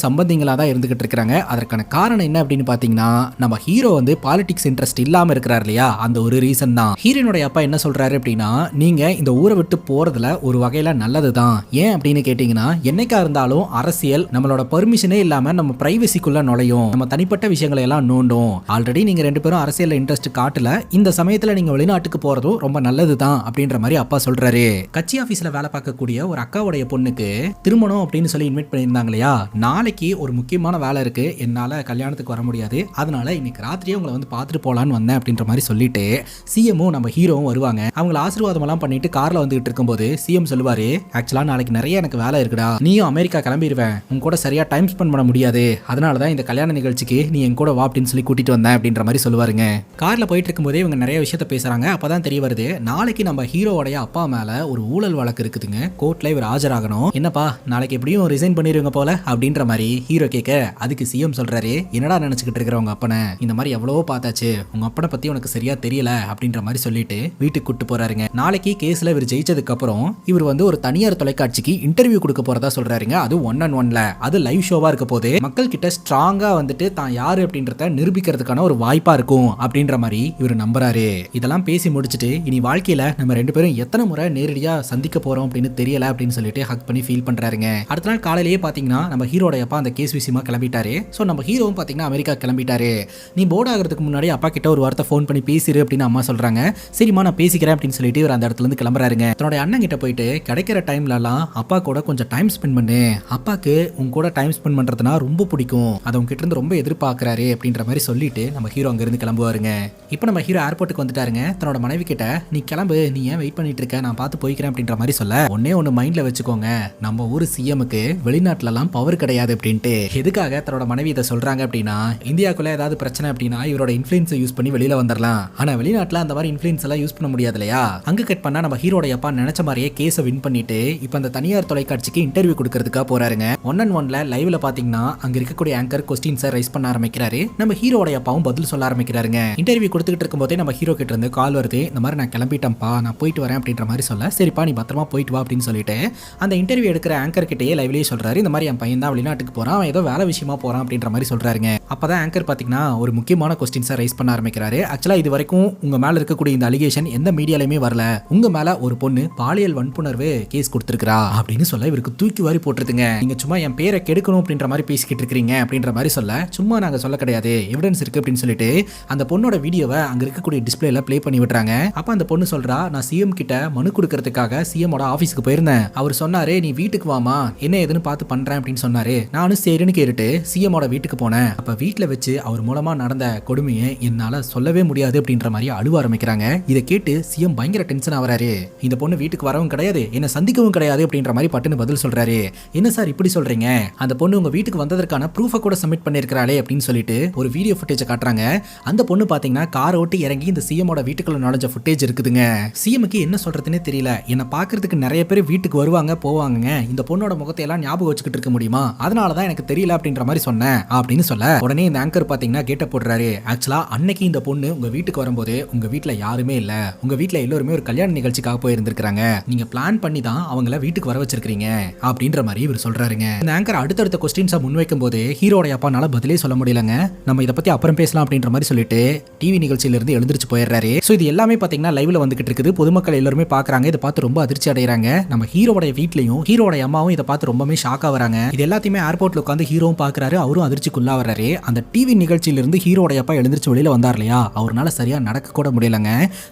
சம்பந்திங்களா தான் இருந்துகிட்டு இருக்காங்க. அதற்கான காரணம் என்ன அப்படின்னு பாத்தீங்கன்னா, நம்ம ஹீரோ வந்து பாலிடிக்ஸ் இன்ட்ரெஸ்ட் இல்லாம இருக்கிறார் இல்லையா, அந்த ஒரு ரீசன் தான். ஹீரோனுடைய அப்பா என்ன சொல்றாரு அப்படின்னா, நீங்க இந்த ஊரை விட்டு போறதுல ஒரு வகையில நல்லதுதான். ஏன் அப்படின்னு கேட்டீங்கன்னா, என்னைக்கா இருந்தாலும் அரசியல் நம்மளோட பெர்மிஷனே இல்லாம நம்ம பிரைவசிக்குள்ள நுழையும், நம்ம தனிப்பட்ட விஷயங்களை எல்லாம் நோண்டும். ஆல்ரெடி நீங்க ரெண்டு பேரும் அரசியல்ல இன்ட்ரெஸ்ட் காட்டல, இந்த சமயத்துல நீங்க வெளிநாட்டுக்கு போறதும் ரொம்ப நல்லதுதான் அப்படின்ற மாதிரி அப்பா சொல்றாரு. கட்சி ஆபீஸ்ல வேலை பார்க்கக்கூடிய ஒரு அக்காவுடைய பொண்ணுக்கு திருமணம் அப்படின்னு சொல்லி இன்வைட் பண்ணியிருந்தாங்க இல்லையா, நாளைக்கு ஒரு முக்கியமான வேலை இருக்கு, என்னால கல்யாணத்துக்கு வர முடியாது, அதனால இன்னைக்கு ராத்திரியே உங்களை வந்து பார்த்துட்டு போலான்னு வந்தேன் அப்படின்ற மாதிரி சொல்லிட்டு சிஎம்மும் நம்ம ஹீரோவும் வருவாங்க. அவங்களை ஆசீர்வாதம் எல்லாம் பண்ணிட்டு கார்ல வந்துகிட்டு இருக்கும்போது சிஎம் சொல்லுவாரு, ஆக்சுவலா நாளைக்கு நிறைய எனக்கு வேலை இருக்குடா, நீயும் அமெரிக்கா கிளம்பிடுவேன், உங்க கூட சரியா டைம் ஸ்பெண்ட் பண்ண முடியாது, அதனாலதான் இந்த கல்யாண நிகழ்ச்சிக்கு நீ என் கூட வா அப்படின்னு சொல்லி கூட்டிட்டு வந்தேன் அப்படின்ற மாதிரி சொல்லுவாருங்க. கார்ல போயிட்டு இருக்கும்போதே இவங்க நிறைய விஷயத்த பேசுறாங்க. அப்பதான் தெரிய வருது, நாளைக்கு நம்ம ஹீரோவோடைய அப்பா மேல ஒரு ஊழல் வழக்கு இருக்குதுங்க, கோர்ட்ல இவர் ஆஜராகணும். என்னப்பா நாளைக்கு எப்படியும் ரிசைன் பண்ணிருவீங்க போல அப்படின்ற மாதிரி ஹீரோ கேட்க, அதுக்கு சிஎம் சொல்றாரு, என்னடா நினைச்சுக்கிட்டு இருக்கிற உங்க அப்பனை, இந்த மாதிரி எவ்வளவோ பார்த்தாச்சு, உங்க அப்பனை பத்தி உனக்கு சரியா தெரியல அப்படின்ற மாதிரி சொல்லிட்டு வீட்டுக்கு கூட்டு போறாருங்க. நாளைக்கு கேஸ்ல இவர் ஜெயிச்சதுக்கு அப்புறம் இவர் வந்து ஒரு தனியார் தொலைக்காட்சிக்கு இன்டர்வியூ கொடுக்க போறதா சொல்றாருங்க. அது 1-on-1ல, அது லைவ் ஷோவா இருக்க போது மக்கள் கிட்ட ஸ்ட்ராங்கா வந்துட்டு தான் யாரு அப்படின்றத நிரூபிக்கிறதுக்கான ஒரு வாய்ப்பா இருக்கும் அப்படின்ற மாதிரி இவர் நம்புறாரு. இதெல்லாம் பேசி முடிச்சுட்டு இனி வாழ்க்கையில நம்ம ரெண்டு பேரும் எத்தனை முறை நேரடியா சந்திக்க போறோம் அப்படின்னு தெரியல அப்படின்னு சொல்லிட்டு ஹக் பண்ணி ஃபீல் பண்றாருங்க. அடுத்த நாள் காலையிலேயே பாத்தீங்கன்னா நம்ம ஹீரோட அப்பா அந்த கேஸ் விஷயமா கிளம்பிட்டாரு. ஸோ நம்ம ஹீரோவும் பாத்தீங்கன்னா அமெரிக்கா கிளம்பிட்டாரு. நீ போர்டு ஆகிறதுக்கு முன்னாடி அப்பா கிட்ட ஒரு வார்த்தை ஃபோன் பண்ணி பேசிரு அப்படின்னு அம்மா சொல்றாங்க. சரிம்மா நான் பேசிக்கிறேன் அப்படின்னு சொல்லிட்டு இவர் அந்த இடத்துல இருந்து கிளம்புறாருங்க. தன்னோட அண்ணன் கிட்ட போயிட்டு கிடைக்கிற டைம்ல எல்லாம் அப்பா கூட கொஞ்சம் டைம் ஸ்பெண்ட் பண்ணு, அப்பாக்கு உங்க கூட டைம் ஸ்பெண்ட் பண்றதுனா ரொம்ப பிடிக்கும், அதை உங்ககிட்ட இருந்து ரொம்ப எதிர்பார்க்கறாரு அப்படின்ற மாதிரி சொல்லிட்டு நம்ம ஹீரோ அங்க இருந்து கிளம்புவாருங்க. இப்போ நம்ம ஹீரோ ஏர்போர்ட்டுக்கு வந்துட்டாருங்க. தன்னோட மனைவி கிட்ட, நீ கிளம்பு, நீ ஏன் வெயிட் பண்ணிட்டு இருக்க, நான் பார்த்து போய்க்கிறேன் அப்படின்ற மாதிரி சொல்ல, ஒன்னே ஒன்னு மைண்ட்ல வச்சுக்கோங்க, நம்ம ஊர் சிஎம்க்கு வெளிநாட்டுல எல்லாம் பவர் கிடையாது அப்படின்ட்டு. எதுக்காக தன்னோட மனைவி இதை சொல்றாங்க அப்படின்னா, இந்தியாக்குள்ள ஏதாவது பிரச்சனை அப்படின்னா இவரோட இன்ஃபுளுன்ஸை யூஸ் பண்ணி வெளியில வந்துடலாம், ஆனா வெளிநாட்டுல அந்த மாதிரி இன்ஃபுளுன்ஸ் எல்லாம் யூஸ் பண்ண முடியாது இல்லையா. அங்க கட் பண்ணா நம்ம ஹீரோட அப்பா நினைச்ச மாதிரியே கேஸை வின் பண்ணிட்டு இப்போ அந்த தனியார் தொலைக்காட்சிக்கு இன்டர்வியூ கொடுக்கறதுக்காக போறாருங்க. 1-on-1ல லைவ்ல பாத்தீங்கன்னா அங்க இருக்கக்கூடிய ஆங்கர் கொஸ்டின்ஸை ரைஸ் பண்ண ஆரம்பிக்கிறாரு. நம்ம ஹீரோட அப்பாவும் பதில் சொல்ல ஆரம்பிக்கிறாருங்க. இன்டர்வியூ கொடுத்துக்கிட்டு இருக்கும்போதே நம்ம ஹீரோ கிட்ட இருந்து கால் வருது, இந்த மாதிரி நான் கிளம்பிட்டேன்ப்பா, நான் போயிட்டு வரேன் அப்படின்ற மாதிரி சொல்ல, சரிப்பா நீ பத்திரமா போயிட்டு வா அப்படின்னு சொல்லிட்டு அந்த இன்டர்வியூ எடுக்கிற ஆங்கர் கிட்டேயே லைவ்லயே சொல்றாரு, இந்த மாதிரி என் பையன் தான் வெளிநாட்டுக்கு போறான், அவன் ஏதோ வேலை விஷயமா போறான் அப்படின்ற மாதிரி சொல்றாருங்க. அப்பதான் ஆங்கர் பாத்தீங்கன்னா ஒரு முக்கியமான கொஸ்டின்ஸை ரைஸ் பண்ண ஆரம்பிக்கிறாரு. ஆக்சுவலா இது வரைக்கும் உங்க மேல இருக்கக்கூடிய இந்த அலிகேஷன் எந்த மீடியாலையுமே வரல, உங்க மேல ஒரு பொண்ணு பாலியல் வன்புணர்வு கேஸ் கொடுத்திருக்கா அப்படின்னு சொல்ல இவருக்கு தூக்கி வாரி போட்டுருதுங்க. நீங்க சும்மா என் பேரை பேரை கெடுக்கணும் அப்படின்ற மாதிரி பேசிக்கிட்டு இருக்கீங்க அப்படின்ற மாதிரி சொல்ல, சும்மா நாங்க சொல்ல கிடையாது, எவிடன்ஸ் இருக்கு அப்படின்னு சொல்லிட்டு அந்த பொண்ணோட வீடியோவை அங்க இருக்கக்கூடிய டிஸ்பிளேல ப்ளே பண்ணி விட்டுறாங்க. அப்ப அந்த பொண்ணு சொல்றா, நான் சிஎம் கிட்ட மனு கொடுக்கறதுக்காக சிஎமோட ஆபீஸ்க்கு போயிருந்தேன். அவர் சொன்னாரு நீ வீட்டுக்கு வாமா, என்ன ஏதுன்னு பார்த்து பண்றேன் அப்படின்னு சொன்னாரு. நானும் சரின்னு கேட்டுட்டு சிஎமோட வீட்டுக்கு போனேன். அப்ப வீட்டுல வச்சு அவர் மூலமா நடந்த கொடுமையை என்னால சொல்லவே முடியாது அப்படின்ற மாதிரி அழுவ ஆரம்பிக்கிறாங்க. இதை கேட்டு சிஎம் பயங்கர டென்ஷன் ஆவறாரு. இந்த பொண்ணு வீட்டுக்கு வரவும் கிடையாது, என்ன சந்திக்கவும் கிடையாது அப்படின்ற மாதிரி பட்டுன்னு பதில் சொல்றாரு. என்ன சார் இப்படி சொல்றீங்க, அந்த பொண்ணு உங்க வீட்டுக்கு வந்ததற்கான ப்ரூஃபை கூட சப்மிட் பண்ணிருக்காளே அப்படின்னு சொல்லிட்டு ஒரு வீடியோ ஃபுட்டேஜ் காட்டுறாங்க. அந்த பொண்ணு பாத்தீங்கன்னா கார் ஓட்டி இறங்கி இந்த சிஎமோட வீட்டுக்குள்ள நுழைஞ்ச ஃபுட்டேஜ் இருக்குதுங்க. சிஎம்க்கு என்ன சொல்றதுன்னே தெரியல. என்ன பாக்குறதுக்கு நிறைய பேர் வீட்டுக்கு வருவாங்க போவாங்க, இந்த பொண்ணோட முகத்தை எல்லாம் ஞாபகம் வச்சுக்கிட்டு இருக்க முடியுமா, அதனாலதான் எனக்கு தெரியல அப்படின்ற மாதிரி சொன்னேன் அப்படின்னு சொல்ல, உடனே இந்த ஆங்கர் பாத்தீங்கன்னா கேட்ட போடுறாரு. ஆக்சுவலா அன்னைக்கு இந்த பொண்ணு உங்க வீட்டுக்கு வரும்போது உங்க வீட்டுல யாருமே இல்ல, உங்க வீட்டுல எல்லாருமே ஒரு கல்யாண நிகழ்ச்சிக்காக போயிருந்திருக்காங்க, நீங்க பிளான் பண்ணி தான் அவங்கள வீட்டுக்கு வர வச்சிருக்கீங்க அப்படின்ற மாதிரி இவர் சொல்றாருங்க. இந்த ஆங்கர் அடுத்தடுத்த கொஸ்டின்ஸை முன்வைக்கும் போது ஹீரோட அப்பானால பதிலே சொல்ல முடியலங்க. நம்ம இதை பத்தி அப்புறம் பேசலாம் அப்படின்ற மாதிரி சொல்லிட்டு டிவி நிகழ்ச்சியில இருந்து எழுந்திருச்சு போயிடுறாரு. சோ இது எல்லாமே பாத்தீங்கன்னா லைவ்ல வந்துகிட்டு இருக்குது. பொதுமக்கள் எல்லாருமே பாக்குறாங்க. இதை பார்த்து ரொம்ப அதிர்ச்சி அடைறாங்க. நம்ம ஹீரோட வீட்லயும் ஹீரோட அம்மாவும் இதை பார்த்து ரொம்பவே ஷாக் ஆகுறாங்க. இது எல்லாத்தையுமே ஏர்போர்ட்ல உட்காந்து ஹீரோவும் பாக்குறாரு. அவரும் அதிர்ச்சிக்குள்ளா வர்றாரு. அந்த டிவி நிகழ்ச்சியில இருந்து ஹீரோட அப்பா எழுந்திருச்சு வெளியில வந்தார் இல்லையா, அவரால் சரியா நடக்க கூட முடியலங்க.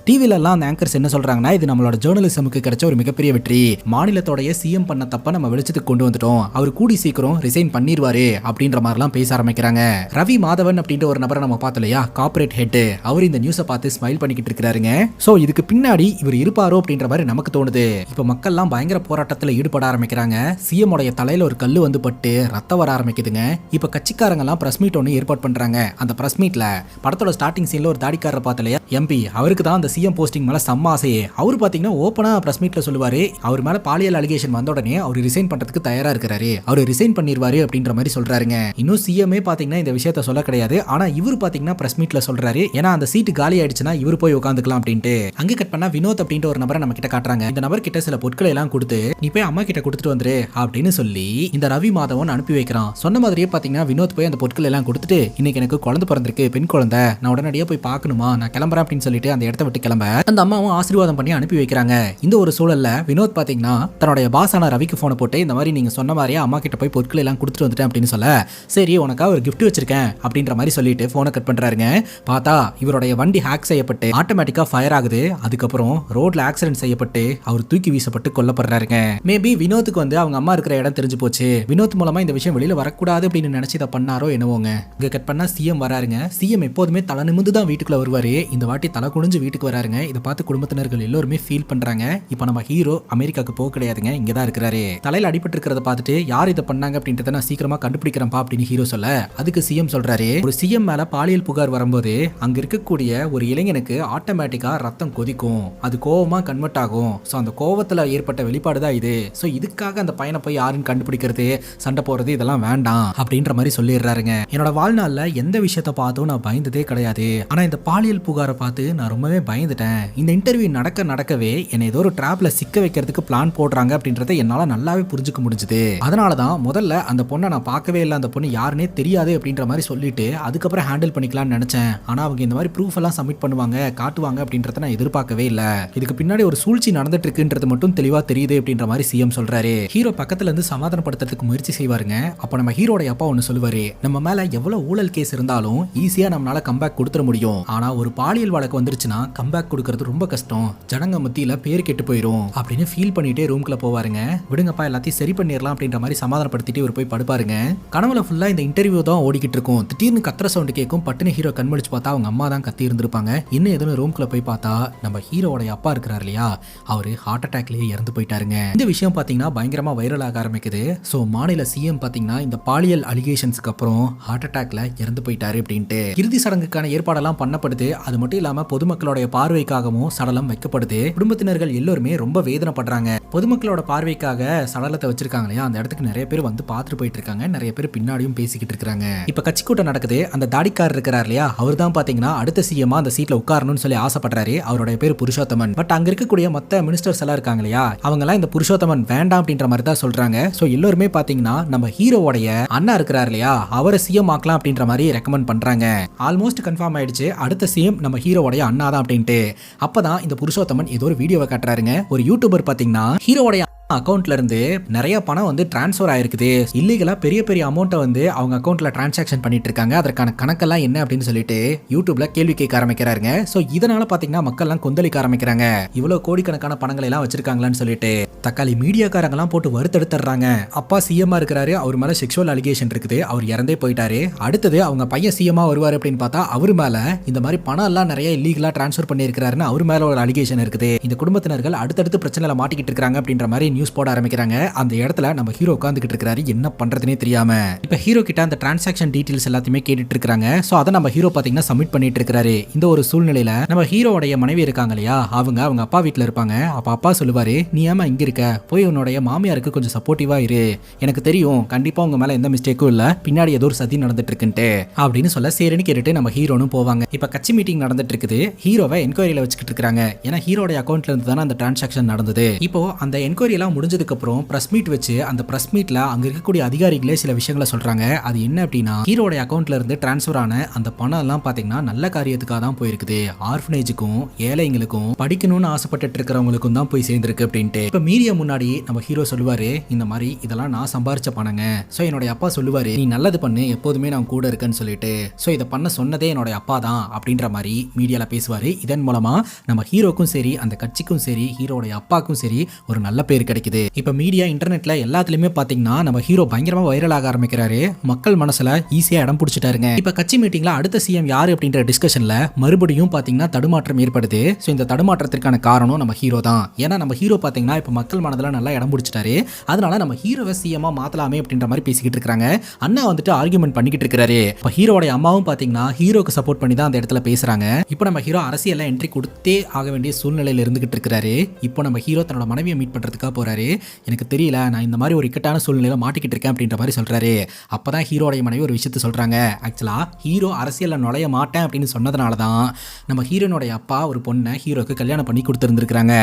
டிவில எல்லாம் அந்த ஆங்கர்ஸ் என்ன சொல்றாங்கன்னா, இது நம்மளோட ஜேர்னலிசமுக்கு கிடைச்ச ஒரு மிகப்பெரிய வெற்றி, மாநிலத்தோடைய சிஎம் பண்ண தப்ப நம்ம வெளிச்சத்துக்கு கொண்டு வந்துட்டோம், அவர் கூடி சீக்கிரம் ரிசைன் பண்ணிடுவாரு அப்படின்ற மாதிரிலாம் பேச ஆரம்பிக்கிறாங்க. ரவி மாதவன் அப்படின்ற ஒரு நபரை நம்ம பார்த்தோம் இல்லையா, கார்ப்பரேட் ஹெட், அவர் இந்த நியூஸை பார்த்து ஸ்மைல் பண்ணிக்கிட்டு இருக்காருங்க. சோ இதுக்கு பின்னாடி இவர் இருப்பாரோ அப்படின்ற மாதிரி நமக்கு தோணுது. இப்ப மக்கள்லாம் பயங்கர போராட்டத்தில் ஈடுபட ஆரம்பிக்கிறாங்க. சிஎம் உடைய தலையில ஒரு கல்லு வந்து பட்டு ரத்தம் வர ஆரம்பிக்குதுங்க. இப்ப கட்சிக்காரங்க எல்லாம் பிரஸ் மீட் ஒன்று ஏற்பாடு பண்றாங்க. அந்த பிரஸ் மீட்ல படத்தோட ஸ்டார்டிங் சீன்ல ஒரு தாடிக்காரர் பார்த்த இல்லையா எம்பி, அவருக்கு தான் அந்த சிஎம் போஸ்டிங் மேல செம்ம ஆசையே. அவரு பாத்தீங்கன்னா ஓப்பனா பிரஸ் மீட்ல சொல்லுவாரு, அவர் மேல பாலியல் அலிகேஷன் வந்த உடனே அவர் ரிசைன் பண்றதுக்கு தயாரா இருக்கிறாரு, அவர் ரிசைன் பண்ணிடுவாரு அப்படின்ற மாதிரி சொல்றாருங்க. இன்னும் சிஎம்ஏ பாத்தீங்கன்னா இந்த விஷயத்த சொல்ல கிடையாது. ஆனா இவர் பாத்தீங்கன்னா பிரஸ் மீட்ல சொல்றாரு, ஏன்னா அந்த சீட்டு காலி ஆயிடுச்சுன்னா இவர் போய் உட்காந்துக்கலாம் அப்படின்ட்டு. அங்க கட் பண்ணா வினோத் அப்படின்ற ஒரு நபரை நம்ம கிட்ட காட்டுறாங்க. இந்த நபர் கிட்ட சில பொருட்களை எல்லாம் கொடுத்து, நீ போய் அம்மா கிட்ட கொடுத்துட்டு வந்துரு அப்படின்னு சொல்லி இந்த ரவி மாதவன் அனுப்பி வைக்கிறான். சொன்ன மாதிரியே பாத்தீங்கன்னா வினோத் போய் அந்த பொருட்கள் எல்லாம் கொடுத்துட்டு, இன்னைக்கு எனக்கு குழந்தை பிறந்திருக்கு, பெண் குழந்தை, நான் உடனடியா போய் பார்க்கணுமா, நான் கிளம்புறேன் அப்படின்னு சொல்லிட்டு அந்த இடத்த விட்டு கிளம்ப அந்த அம்மாவும் ஆசீர்வாதம் பண்ணி அனுப்பி வைக்கிறாங்க. இந்த ஒரு சூழல்ல வினோத் பாத்தீங்கன்னா தன்னுடைய பாசான ரவிக்கு போனை போட்டு, இந்த மாதிரி நீங்க சொன்ன மாதிரியே அம்மா கிட்ட போய் பொருட்கள் எல்லாம் கொடுத்துட்டு வந்துட்டேன் அப்படின்னு சொல்ல, சரி உனக்கா ஒரு கிஃப்ட் வச்சிருக்கேன் அப்படின்ற மாதிரி சொல்லிட்டு போனை கட் பண்றாருங்க. பார்த்தா இவருடைய வண்டி ஹேக் செய்யப்பட்டு ஆட்டோமேட்டிக்கா ஃபயர் ஆகுது. அதுக்கப்புறம் ரோட்ல ஆக்சிடென்ட் செய்யப்பட்டு அவர் தூக்கி வீசப்பட்டு கொல்லப்படுறாருங்க. மேபி வினோத்துக்கு வந்து அவங்க அம்மா இருக்கிற இடம் தெரிஞ்சு போச்சு, வினோத் மூலமா இந்த விஷயம் வெளியில வரக்கூடாது அப்படின்னு நினைச்சு இதை பண்ணாரோ என்னவோங்க. இங்க கட் பண்ணா சிஎம் வராருங்க. சிஎம் எப்போதுமே தலை நிமிந்து தான் வீட்டுக்குள்ள வருவாரு. இந்த வாட்டி தலை குனிஞ்சு வீட்டுக்கு வராருங்க. இதை பார்த்து குடும்பத்தினர்கள் எல்லாருமே ஃபீல் பண்றாங்க. இப்போ நம்ம ஹீரோ அமெரிக்காக்கு போக கிடையாதுங்க, இங்க தான் இருக்கிறாரு. தலையில அடிபட்டு இருக்கிறத பார்த்துட்டு யார் இதை பண்ணாங்க அப்படின்றத நான் சீக்கிரமா கண்டுபிடிக்கிறேன்ப்பா அப்படின்னு ஹீரோ சொல்ல, அதுக்கு சிஎம் சொல்றாரு, ஒரு சிஎம் மேல பாலியல் புகார் வரும்போது அங்க இருக்கக்கூடிய ஒரு இளைஞனுக்கு ஆட்டோமேட்டிக்கா ரத்தம் கொதிக்கும், அது கோவமா கன்வெர்ட் ஆகும். சோ அந்த கோவத்துல ஏற்பட்ட வெளிப்பாடு தான் இது. சோ இதுக்காக அந்த பையனை போய் யாருன்னு கண்டுபிடிக்கிறது, சண்டை போறது இதெல்லாம் வேண்டாம் அப்படின்ற மாதிரி சொல்லிடுறாருங்க. என்னோட வாழ்நாள்ல எந்த விஷயத்தை பார்த்தும் நான் பயந்ததே கிடையாது, ஆனா இந்த பாலியல் புகாரை பார்த்து நான் ரொம்பவே பயந்துட்டேன். இந்த இன்டர்வியூ நடக்கவே என்னை ஏதோ ஒரு டிராப்ல சிக்க வைக்கிறதுக்கு பிளான் போடுறாங்க அப்படின்றத என்னால நல்லாவே புரிஞ்சுக்க முடிஞ்சுது. அதனாலதான் முதல்ல அந்த பொண்ணை நான் பார்க்கவே இல்லை, அந்த பொண்ணு யாருன்னே தெரியாது அப்படின்ற மாதிரி சொல்லிட்டு அதுக்கப்புறம் ஹேண்டில் பண்ணிக்கலாம்னு நினைச்சேன். ஆனா அவங்க இந்த மாதிரி ப்ரூஃப் எல்லாம் சப்மிட் பண்ணுவாங்க, காட்டுவாங்க அப்படின்றத நான் எதிர்பார்க்கவே இல்லை. இதுக்கு பின்னாடி ஒரு சூழ்ச்சி நடந்துட்டு இருக்குன்றது மட்டும் தெளிவா தெரியுது அப்படின்ற மாதிரி சிஎம் சொல்றாரு. ஹீரோ பக்கத்துல இருந்து சமாதானப்படுத்துறதுக்கு முயற்சி செய்வாருங்க. அப்ப நம்ம ஹீரோட அப்பா ஒன்னு சொல்லுவாரு, நம்ம மேல எவ்வளவு ஊழல் கேஸ் இருந்தாலும் ஈஸியா நம்மளால கம்பேக் கொடுத்துட முடியும், ஆனா ஒரு பாலியல் வழக்கு வந்துருச்சுன்னா கம்பேக் கொடுக்கறது ரொம்ப கஷ்டம், ஜனங்க மத்தியில பேர் கெட்டு போயிடும் அப்படின்னு ஃபீல் பண்ணிட்டே ரூம்குள்ள போவாருங்க. விடுங்கப்பா எல்லாத்தையும் சரி பண்ணிடலாம் அப்படின்ற மாதிரி சமாதானப்படுத்திட்டு இவர் போய் படுப்பாருங்க. கனவுல ஃபுல்லா இந்த இன்டர்வியூ தான் ஓடிக்கிட்டு இருக்கும். திடீர்னு கத்துற சவுண்ட் கேட்கும். பட்டுன்னு ஹீரோ கண்முழிச்சு பார்த்தா அவங்க அம்மா தான் கத்தி இருந்திருப்பாங்க. இன்னும் எதுவும் ரூம்குள்ள போய் பார்த்தா நம்ம ஹீரோட அப்பா இருக்கிறார் இல்லையா, அவரு ஹார்ட் அட்டாக்லயே இறந்து போயிட்டாருங்க. இந்த விஷயம் பாத்தீங்கன்னா பயங்கரமா வைரல் ஆக ஆரம்பிக்குது. சோ மாநில சிஎம் பாத்தீங்கன்னா இந்த பாலியல் அலிகேஷன்ஸ்க்கு அப்புறம் ஹார்ட் அட்டாக்ல இறந்து போயிட்டாரு அப்படின்ட்டு இறுதி சடங்குக்கான ஏற்பாடெல்லாம் பண்ணப்படுது. அது மட்டும் இல்லாம பொதுமக்களுடைய பார்வைக்காகவும் சடலம் வைக்கப்படுது. குடும்பத்தினர்கள் எல்லாருமே ரொம்ப வேதனைப்படுறாங்க. பொதுமக்களோட பார்வைக்காக சடலத்தை வச்சிருக்காங்க இல்லையா, அந்த இடத்துக்கு நிறைய பேர் வந்து பார்த்துட்டு போயிட்டு இருக்காங்க. நிறைய பேர் பின்னாடியும் பேசிக்கிட்டு இருக்காங்க. இப்ப கட்சி கூட்டம் நடக்குது. அந்த தாடிக்காரர் இருக்கிறார் இல்லையா, அவர் தான் பாத்தீங்கன்னா அடுத்த சிஎம் அந்த சீட்ல உட்காரணும்னு சொல்லி ஆசைப்படுறாரு. அவருடைய பேர் புருஷோத்தமன். பட் அங்க இருக்கக்கூடிய மத்த மினிஸ்டர்ஸ் எல்லாம் இருக்காங்க இல்லையா, அவங்க எல்லாம் இந்த புருஷோத்தமன் வேண்டாம் அப்படின்ற மாதிரி தான் சொல்றாங்க. சோ எல்லாருமே பாத்தீங்கன்னா நம்ம ஹீரோவோடைய அண்ணா இருக்கிறார் இல்லையா, அவரை சிஎம் ஆக்கலாம் அப்படின்ற மாதிரி ரெக்கமெண்ட் பண்றாங்க. ஆல்மோஸ்ட் கன்ஃபார்ம் ஆயிடுச்சு, அடுத்த சிஎம் நம்ம ஹீரோவோடைய அண்ணா தான் அப்படின்ட்டு. அப்பதான் இந்த புருஷோத்தமன் ஏதோ ஒரு வீடியோவை காட்டுறாருங்க. ஒரு யூடியூபர் பாத்தீங்கன்னா ஹீரோவோடைய அக்கௌண்ட்ல இருந்து நிறைய பணம் வந்து டிரான்ஸ்ஃபர் ஆயிருக்குது, இல்லீகலா பெரிய பெரிய அமௌண்ட்டை வந்து அவங்க அக்கௌண்ட்ல டிரான்சாக்ஷன் பண்ணிட்டு இருக்காங்க, அதற்கான கணக்கெல்லாம் என்ன அப்படின்னு சொல்லிட்டு யூடியூப்ல கேள்வி கேட்க ஆரம்பிக்கிறாருங்க. சோ இதனால பாத்தீங்கன்னா மக்கள் எல்லாம் கொந்தளிக்க ஆரம்பிக்கிறாங்க. இவ்வளவு கோடிக்கணக்கான பணங்களை எல்லாம் வச்சிருக்காங்களான்னு சொல்லிட்டு தக்காளி மீடியாக்காரங்க எல்லாம் போட்டு வறுத்தெடுத்துறாங்க. அப்பா சிஎம்மா இருக்கிறாரு, அவர் மேல செக்ஷுவல் அலிகேஷன் இருக்குது, அவர் இறந்தே போயிட்டாரு. அடுத்தது அவங்க பையன் சிஎம்மா வருவாரு அப்படின்னு பார்த்தா அவர் மேல இந்த மாதிரி பணம் எல்லாம் நிறைய இல்லீகலா டிரான்ஸ்ஃபர் பண்ணியிருக்காருன்னு அவர் மேல ஒரு அலிகேஷன் இருக்குது. இந்த குடும்பத்தினர்கள் அடுத்தடுத்து பிரச்சனையில மாட்டிக்கிட்டு இருக்காங்க அப்படின்ற மாதிரி நியூஸ் போட ஆரம்பிக்கிறாங்க. அந்த இடத்துல நம்ம ஹீரோ உட்காந்துக்கிட்டு இருக்காரு, என்ன பண்றதுனே தெரியாம. இப்ப ஹீரோ கிட்ட அந்த டிரான்சாக்ஷன் டீடைல்ஸ் எல்லாத்தையுமே கேட்டுட்டு இருக்காங்க. சோ அதை நம்ம ஹீரோ பாத்தீங்கன்னா சப்மிட் பண்ணிட்டு இருக்காரு. இந்த ஒரு சூழ்நிலையில நம்ம ஹீரோவுடைய மனைவி இருக்காங்க இல்லையா, அவங்க அப்பா வீட்டுல இருப்பாங்க. அப்ப அப்பா சொல்லுவாரு, நீ ஏமா இங்க இருக்க, போய் உன்னுடைய மாமியாருக்கு கொஞ்சம் சப்போர்ட்டிவா இரு, எனக்கு தெரியும் கண்டிப்பா உங்க மேல எந்த மிஸ்டேக்கும் இல்ல, பின்னாடி ஏதோ ஒரு சதி நடந்துட்டு இருக்குன்ட்டு அப்படின்னு சொல்ல சரின்னு கேட்டுட்டு நம்ம ஹீரோனும் போவாங்க. இப்ப கட்சி மீட்டிங் நடந்துட்டு இருக்குது, ஹீரோவை என்கொயரியில வச்சுக்கிட்டு இருக்காங்க. ஏன்னா ஹீரோட அக்கௌண்ட்ல இருந்து தானே அந்த டிரான்சாக்ஷன் நடந்தது. இப்போ அந்த என்கொயரி எல்லாம் முடிஞ்சதுக்கு அப்புறம் பிரஸ் மீட் வச்சு அந்த பிரஸ் மீட்ல அங்க இருக்கக்கூடிய அதிகாரிகளே சில விஷயங்களை சொல்றாங்க. அது என்ன அப்படின்னா, ஹீரோட அக்கௌண்ட்ல இருந்து டிரான்ஸ்ஃபர் ஆன அந்த பணம் எல்லாம் பாத்தீங்கன்னா நல்ல காரியத்துக்காக தான் போயிருக்குது, ஆர்ஃபனேஜுக்கும் ஏழைங்களுக்கும் படிக்கணும்னு ஆசைப்பட்டு இருக்கிறவங்களுக்கும் தான் போய் சேர்ந்திருக்கு அப்படின்ட்டு. இப்ப மீடியா முன்னாடி நம்ம ஹீரோ சொல்லுவாரு, இந்த மாதிரி இதெல்லாம் நான் சம்பாரிச்ச பணங்க. சோ என்னோட அப்பா சொல்லுவாரு, நீ நல்லது பண்ணு, எப்போதுமே நான் கூட இருக்கேன்னு சொல்லிட்டு. சோ இதை பண்ண சொன்னதே என்னோட அப்பா தான் அப்படின்ற மாதிரி மீடியால பேசுவாரு. இதன் மூலமா நம்ம ஹீரோக்கும் சரி அந்த கட்சிக்கும் சரி ஹீரோட அப்பாக்கும் சரி ஒரு நல்ல பேர் கிடைக்குது. இப்ப மீடியா இன்டர்நெட்ல எல்லாத்துலயுமே பாத்தீங்கன்னா நம்ம ஹீரோ பயங்கரமா வைரல் ஆக ஆரம்பிக்கிறாரு, மக்கள் மனசுல ஈஸியா இடம் பிடிச்சிட்டாருங்க. இப்ப கட்சி மீட்டிங்ல அடுத்த சிஎம் யாரு அப்படின்ற டிஸ்கஷன்ல மறுபடியும் பாத்தீங்கன்னா தடுமாற்றம் ஏற்படுது. சோ இந்த தடுமாற்றத்திற்கான காரணம் நம்ம ஹீரோ தான். ஏன்னா நம்ம ஹீரோ பாத்தீங்கன்னா இப்ப மக்கள் மனதுல நல்லா இடம் பிடிச்சிட்டாரு, அதனால நம்ம ஹீரோவை சிஎம்மா மாத்தலாமே அப்படின்ற மாதிரி பேசிக்கிட்டு இருக்காங்க. அண்ணா வந்துட்டு ஆர்குமெண்ட் பண்ணிக்கிட்டு இருக்காரு. இப்ப ஹீரோட அம்மாவும் பாத்தீங்கன்னா ஹீரோக்கு சப்போர்ட் பண்ணி தான் அந்த இடத்துல பேசுறாங்க. இப்போ நம்ம ஹீரோ அரசியல்ல என்ட்ரி கொடுத்தே ஆக வேண்டிய சூழ்நிலையில இருந்துகிட்டு இருக்காரு. இப்போ நம்ம ஹீரோ தன்னோட மனைவியை மீட் பண்றதுக்காக போறாரு. எனக்கு தெரியல, நான் இந்த மாதிரி ஒரு இக்கட்டான சூழ்நிலையில மாட்டிக்கிட்டு இருக்கேன் அப்படின்ற மாதிரி சொல்றாரு. அப்பதான் ஹீரோடைய மனைவி ஒரு விஷயத்த சொல்றாங்க. ஆக்சுவலா ஹீரோ அரசியல்ல நுழைய மாட்டேன் அப்படின்னு சொன்னதுனால தான் நம்ம ஹீரோனுடைய அப்பா ஒரு பொண்ணை ஹீரோக்கு கல்யாணம் பண்ணி கொடுத்துருந்துருக்காங்க.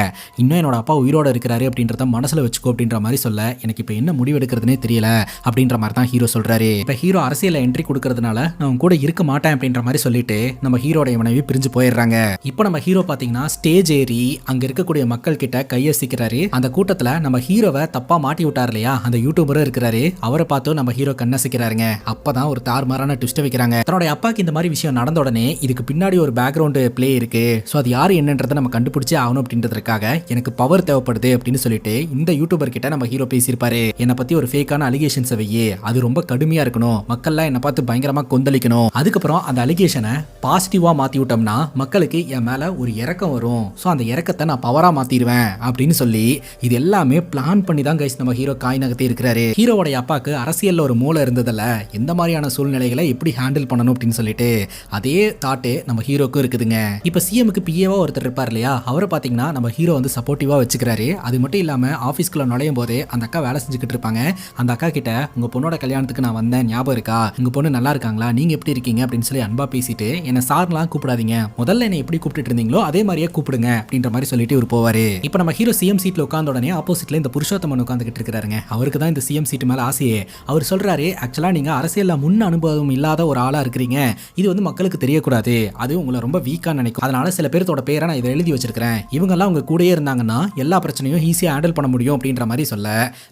இன்னும் என்னோட அப்பா உயிரோட இருக்கிறாரு அப்படின்றத மனசுல வச்சுக்கோ அப்படின்ற மாதிரி சொல்ல, எனக்கு இப்போ என்ன முடிவு எடுக்கிறதுனே தெரியல அப்படின்ற மாதிரி தான் ஹீரோ சொல்றாரு. இப்போ ஹீரோ அரசியல்ல என்ட்ரி கொடுக்கறதுனால நான் கூட இருக்க மாட்டேன் அப்படின்ற மாதிரி சொல்லிட்டு நம்ம ஹீரோடைய மனைவி பிரிஞ்சு போயிடுறாங்க. இப்போ நம்ம ஹீரோ பாத்தீங்கன்னா ஸ்டேஜ் ஏறி அங்க இருக்கக்கூடிய மக்கள் கிட்ட கையசிக்கிறாரு. அந்த கூட்டத்துல நம்ம ஹீரோவை தப்பா மாட்டி விட்டார் இல்லையா, அந்த யூடியூபரும் இருக்கிறாரு, அவரை பார்த்து நம்ம ஹீரோ கண்ணசிக்கிறாருங்க. அப்பதான் ஒரு தாறுமாறான ட்விஸ்ட் வைக்கிறாங்க. தன்னோட அப்பாக்கு இந்த மாதிரி விஷயம் நடந்த உடனே இதுக்கு பின்னாடி ஒரு பேக்ரவுண்ட் பிளே இருக்கு, சோ அது யாரு என்னன்றதை நம்ம கண்டுபிடிச்சே ஆகணும் அப்படின்றதுக்காக எனக்கு பவர் தேவைப்படுது அப்படின்னு சொல்லிட்டு இந்த யூடியூபர் கிட்ட நம்ம ஹீரோ பேசியிருப்பாரு. என்னை பத்தி ஒரு ஃபேக்கான அலிகேஷன்ஸ் வையே, அது ரொம்ப கடுமையா இருக்கணும், மக்கள்லாம் என்னை பார்த்து பயங்கரமா கொந்தளிக்கணும், அதுக்கப்புறம் அந்த அலிகேஷனை பாசிட்டிவா மாத்தி விட்டோம்னா மக்களுக்கு என் மேல ஒரு இறக்கம் வரும், சோ அந்த இறக்கத்தை நான் பவரா மாத்திடுவேன் அப்படின்னு சொல்லி இது எல்லாமே பிளான் பண்ணி தான் கைஸ் நம்ம ஹீரோ காய் நகர்த்தி இருக்கிறாரு. ஹீரோவோட அப்பாக்கு அரசியல்ல ஒரு மூளை இருந்ததில்ல, எந்த மாதிரியான சூழ்நிலைகளை எப்படி ஹேண்டில் பண்ணணும் அப்படின்னு சொல்லிட்டு அதே தாட்டே நம்ம ஹீரோக்கும் இருக்குதுங்க. இப்ப சிஎம்க்கு பிஏவா ஒருத்தர் இருப்பார் இல்லையா, அவரை பாத்தீங்கன்னா நம்ம ஹீரோ வந்து சப்போர்ட்டிவா வச்சுக்கிறாரு. அது மட்டும் இல்லாம ஆபீஸ்க்குள்ள நுழையும் போது அந்த அக்கா வேலை செஞ்சுக்கிட்டு இருப்பாங்க. அந்த அக்கா கிட்ட உங்க பொண்ணோட கல்யாணத்துக்கு நான் வந்தேன், ஞாபகம் இருக்கா, உங்க பொண்ணு நல்லா இருக்காங்களா, நீங்க எப்படி இருக்கீங்க அப்படின்னு சொல்லி அன்பா பேசிட்டு, என்ன சார்லாம் கூப்பிடாதீங்க, முதல்ல என்ன எப்படி கூப்பிட்டு இருந்தீங்களோ அதே மாதிரியே கூப்பிடுங்க அப்படின்ற மாதிரி சொல்லிட்டு இவர் போவாரு. இப்போ நம்ம ஹீரோ சிஎம் சீட்ல உட்கார்ந்த உடனே ஆப்போசிட்ல இந்த புருஷோத்தமன் உட்கார்ந்துகிட்டு இருக்காருங்க. அவருக்கு தான் இந்த சிஎம் சீட் மேல ஆசையே. அவர் சொல்றாரு, ஆக்சுவலா நீங்க அரசியல்ல முன் அனுபவம் இல்லாத ஒரு ஆளா இருக்கிறீங்க, இது வந்து மக்களுக்கு தெரியக்கூடாது, அது உங்களை ரொம்ப வீக்கா நினைக்கும், அதனால சில பேர்த்தோட பேரை நான் இதை எழுதி வச்சிருக்கேன், இவங்க எல்லாம் உங்க கூடயே இருந்தாங்கன்னா எல்லா பிரச்சனையும் ஈஸியா ஹேண்டில் பண்ண முடியும் அப்படின்ற மாதிரி சொல்ல,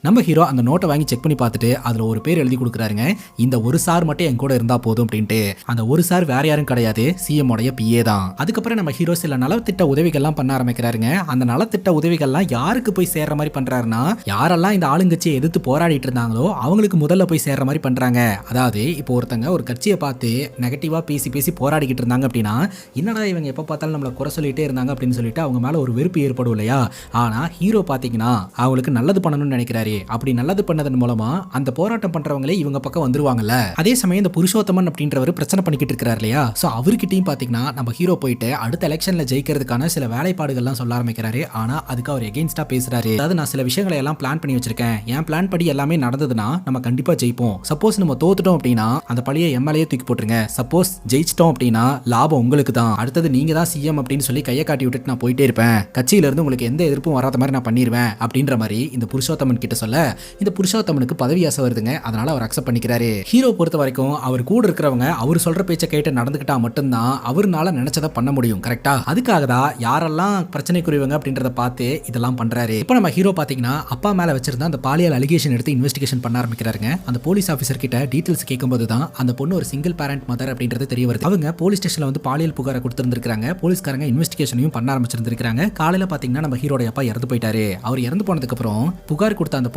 நம்ம ஹீரோ அந்த நோட்டை வாங்கி செக் பண்ணி பார்த்துட்டு அதுல ஒரு பேர் எழுதி கொடுக்குறாருங்க. இந்த ஒரு சார் மட்டும் என் கூட இருந்தா போதும் அப்படின்ட்டு. அந்த ஒரு சார் வேற யாரும் கிடையாது, சிஎம் உடைய பிஏ தான். அதுக்கப்புறம் நம்ம ஹீரோ சில நலத்திட்ட உதவிகள்லாம் பண்ண ஆரம்பிக்கிறாருங்க. அந்த நலத்திட்ட உதவிகள்லாம் யாருக்கு போய் சேர்ற மாதிரி பண்றாருன்னா, யாரெல்லாம் இந்த ஆளுங்கட்சியை எதிர்த்து போராடிட்டு இருந்தாங்களோ அவங்களுக்கு முதல்ல போய் சேர்ற மாதிரி பண்றாங்க. அதாவது இப்போ ஒருத்தங்க ஒரு கட்சியை பார்த்து நெகட்டிவா பேசி பேசி போராடிக்கிட்டு இருந்தாங்க அப்படின்னா, என்னடா இவங்க எப்ப பார்த்தாலும் நம்மள குறை சொல்லிட்டே இருந்தாங்க அப்படின்னு சொல்லிட்டு அவங்க மேல ஒரு வெறுப்பு ஏற்படும் இல்லையா. ஆனா ஹீரோ பாத்தீங்கன்னா அவங்களுக்கு நல்லது பண்ணணும்னு நினைக்கிறாரு. அப்படி நல்லது பண்ணதன் மூலமா அந்த போராட்டம் பண்றவங்களே இவங்க பக்கம் வந்துருவாங்கல்ல. அதே சமயம் இந்த புருஷோத்தமன் அப்படின்றவர் பிரச்சனை பண்ணிக்கிட்டு இருக்கிறார் இல்லையா, சோ அவர்கிட்டயும் பாத்தீங்கன்னா நம்ம ஹீரோ போயிட்டு அடுத்த எலெக்ஷன்ல ஜெயிக்கிறதுக்கான சில வேலைப்பாடுகள்லாம் சொல்ல ஆரம்பிக்கிறாரு. ஆனா அதுக்கு அவர் எகெயின்ஸ்டா பேசுறாரு. அதாவது நான் சில விஷயங்களை எல்லாம் பிளான் பண்ணி வச்சிருக்கேன், என் பிளான் படி எல்லாமே நடந்ததுன்னா நம்ம கண்டிப்பா ஜெயிப்போம், சப்போஸ் நம்ம தோத்துட்டோம் அப்படின்னா அந்த பழியை எம்எல்ஏ தூக்கி போட்டுருங்க, சப்போஸ் ஜெயிச்சிட்டோம் அப்படின்னா லாபம் உங்களுக்கு தான், அடுத்தது நீங்க தான் சிஎம் அப்படின்னு சொல்லி கையை காட்டி விட்டுட்டு நான் போயிட்டே இருப்பேன், கட்சியில இருந்து உங்களுக்கு எந்த எதிர்ப்பும் வராத மாதிரி நான் பண்ணிடுவேன் அப்படின்ற மாதிரி இந்த புருஷோத்தமன் கிட்ட சொல்ல, இந்த புருஷோத்தமனுக்கு பதவி ஆசை வருதுங்க. அதனால அவர் அக்செப்ட் பண்ணிக்கிறாரு. ஹீரோ பொறுத்த வரைக்கும் அவர் கூட இருக்கிறவங்க அவர் சொல்ற பேச்சை கேட்டு நடந்துக்கிட்டா மட்டும்தான் அவர்னால நினைச்சதை பண்ண முடியும், கரெக்டா? அதுக்காக தான் யாரெல்லாம் பிரச்சனைக்குரியவங்க அப்படின்றத பார்த்து இதெல்லாம் பண்றாரு. இப்போ நம்ம ஹீரோ ஹீரோ பாத்தீங்கன்னா அப்பா மேல வச்சிருந்த அந்த பாலியல் அலிகேஷன் எடுத்து இன்வெஸ்டிகேஷன் பண்ண ஆரம்பிக்கிறாருங்க. அந்த போலீஸ் ஆஃபீஸர் கிட்ட டீடைல்ஸ் கேட்கும்போது தான் அந்த பொண்ணு ஒரு சிங்கிள் பேரண்ட் மதர் அப்படின்றது தெரிய வருது. அவங்க போலீஸ் ஸ்டேஷன்ல வந்து பாலியல் புகாரை கொடுத்திருந்திருக்காங்க. போலீஸ்காரங்க இன்வெஸ்டிகேஷனையும் பண்ண ஆரம்பிச்சிருந்திருக்காங்க. காலையில பாத்தீங்கன்னா நம்ம ஹீரோட அப்பா இறந்து போயிட்டாரு. அவர் இறந்து போனதுக்கு அப்புறம் புகார் கொடுத்த அந்த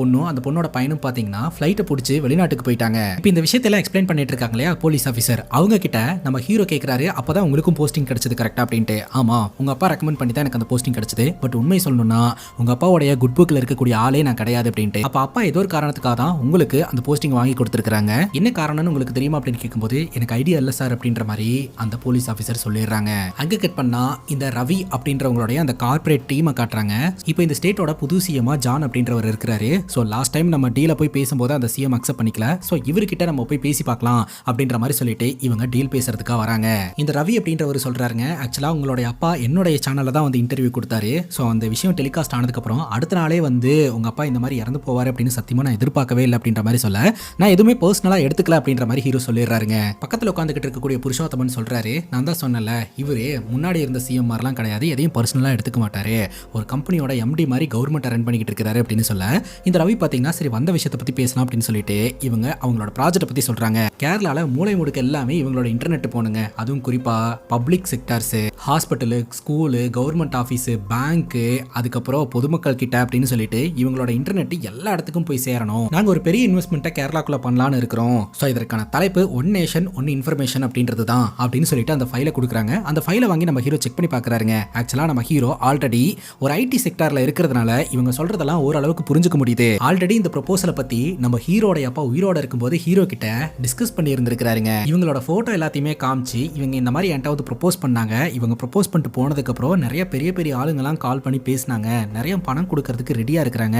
பொண்ணோட பையனும் பாத்தீங்கன்னா ஃபிளைட்டை பிடிச்சி வெளிநாட்டுக்கு போயிட்டாங்க. இப்போ இந்த விஷயத்தெல்லாம் எக்ஸ்பிளைன் பண்ணிட்டு இருக்காங்க இல்லையா போலீஸ் ஆஃபீஸர், அவங்க கிட்ட நம்ம ஹீரோ கேட்கிறாரு, அப்பதான் உங்களுக்கும் போஸ்டிங் கிடைச்சது கரெக்டா அப்படின்ட்டு. ஆமா, உங்க அப்பா ரெக்கமெண்ட் பண்ணி தான் எனக்கு அந்த போஸ்டிங் கிடைச்சது. பட் உண்மை சொல்லணும்னா உங்க அப்பாவுடைய குட் புக்ல இருக்கக்கூடிய ஆளே நான் கிடையாது அப்படின்ட்டு. அப்ப அப்பா ஏதோ ஒரு காரணத்துக்காக தான் உங்களுக்கு அந்த போஸ்டிங் வாங்கி கொடுத்திருக்காங்க. என்ன காரணம்னு உங்களுக்கு தெரியுமா அப்படின்னு கேட்கும்போது எனக்கு ஐடியா இல்ல சார் அப்படின்ற மாதிரி அந்த போலீஸ் ஆஃபீஸர் சொல்லிடுறாங்க. அங்க கட் பண்ணா இந்த ரவி அப்படின்றவங்களுடைய அந்த கார்ப்பரேட் டீமை காட்டுறாங்க. இப்போ இந்த ஸ்டேட்டோட புது சிஎம்மா ஜான் அப்படின்றவர் இருக்கிறாரு. ஸோ லாஸ்ட் டைம் நம்ம டீல போய் பேசும்போது அந்த சிஎம் அக்செப்ட் பண்ணிக்கல. ஸோ இவர்கிட்ட நம்ம போய் பேசி பார்க்கலாம் அப்படின்ற மாதிரி சொல்லிட்டு இவங்க டீல் பேசுறதுக்காக வராங்க. இந்த ரவி அப்படின்றவர் சொல்றாருங்க, ஆக்சுவலா உங்களுடைய அப்பா என்னுடைய சேனல்ல தான் வந்து இன்டர்வியூ கொடுத்தாரு. ஸோ அந்த விஷயம் டெலிகாஸ்ட் ஆனதுக்கு அப்புறம் அடுத்த நாளே வந்து உங்க அப்பா இந்த மாதிரி இறந்து போவார் அப்படின்னு சத்தியமா நான் எதிர்பார்க்கவே இல்லை அப்படின்ற மாதிரி சொல்ல, நான் எதுவுமே பர்சனலா எடுத்துக்கல அப்படின்ற மாதிரி ஹீரோ சொல்லிடுறாருங்க. பக்கத்தில் உட்காந்துக்கிட்டு இருக்கக்கூடிய புருஷோத்தமன் சொல்றாரு, நான் தான் சொன்னல இவரு முன்னாடி இருந்த சிஎம் மாதிரிலாம் கிடையாது, எதையும் பர்சனலா எடுத்துக்க மாட்டாரு, ஒரு கம்பெனியோட எம்டி மாதிரி கவர்மெண்ட் ரன் பண்ணிக்கிட்டு இருக்காரு அப்படின்னு சொல்ல, இந்த ரவி பாத்தீங்கன்னா சரி வந்த விஷயத்தை பத்தி பேசலாம் அப்படின்னு சொல்லிட்டு இவங்க அவங்களோட ப்ராஜெக்ட் பத்தி சொல்றாங்க. கேரளால மூளை முடுக்க எல்லாமே இவங்களோட இன்டர்நெட் போனுங்க. அதுவும் குறிப்பா public sectors, hospital, school, government office, bank, அதுக்கப்புறம் பொதுமக்கள் கிட்ட அப்படின்னு சொல்லிட்டு இவங்களோட இன்டர்நெட் எல்லா இடத்துக்கும் போய் சேரணும். நாங்க ஒரு பெரிய இன்வெஸ்ட்மெண்ட்டை கேரளாக்குள்ள பண்ணலான்னு இருக்கிறோம். ஸோ இதற்கான தலைப்பு ஒன் நேஷன் ஒன் இன்ஃபர்மேஷன் அப்படின்றது தான் அப்படின்னு சொல்லிட்டு அந்த ஃபைலை கொடுக்குறாங்க. அந்த ஃபைலை வாங்கி நம்ம ஹீரோ செக் பண்ணி பார்க்குறாருங்க. ஆக்சுவலாக நம்ம ஹீரோ ஆல்ரெடி ஒரு ஐடி செக்டார்ல இருக்கிறதுனால இவங்க சொல்றதெல்லாம் ஓரளவுக்கு புரிஞ்சுக்க முடியுது. ஆல்ரெடி இந்த ப்ரொபோசலை பத்தி நம்ம ஹீரோட அப்பா உயிரோட இருக்கும்போது ஹீரோ கிட்ட டிஸ்கஸ் பண்ணி இருந்திருக்காருங்க. இவங்களோட போட்டோ எல்லாத்தையுமே காமிச்சு இவங்க இந்த மாதிரி என்கிட்ட ப்ரொபோஸ் பண்ணாங்க. இவங்க ப்ரொபோஸ் பண்ணிட்டு போனதுக்கு அப்புறம் நிறைய பெரிய பெரிய ஆளுங்கெல்லாம் கால் பண்ணி பேசினாங்க, நிறைய பணம் கொடுக்கறதுக்கு ரெடியா இருக்கிறாங்க.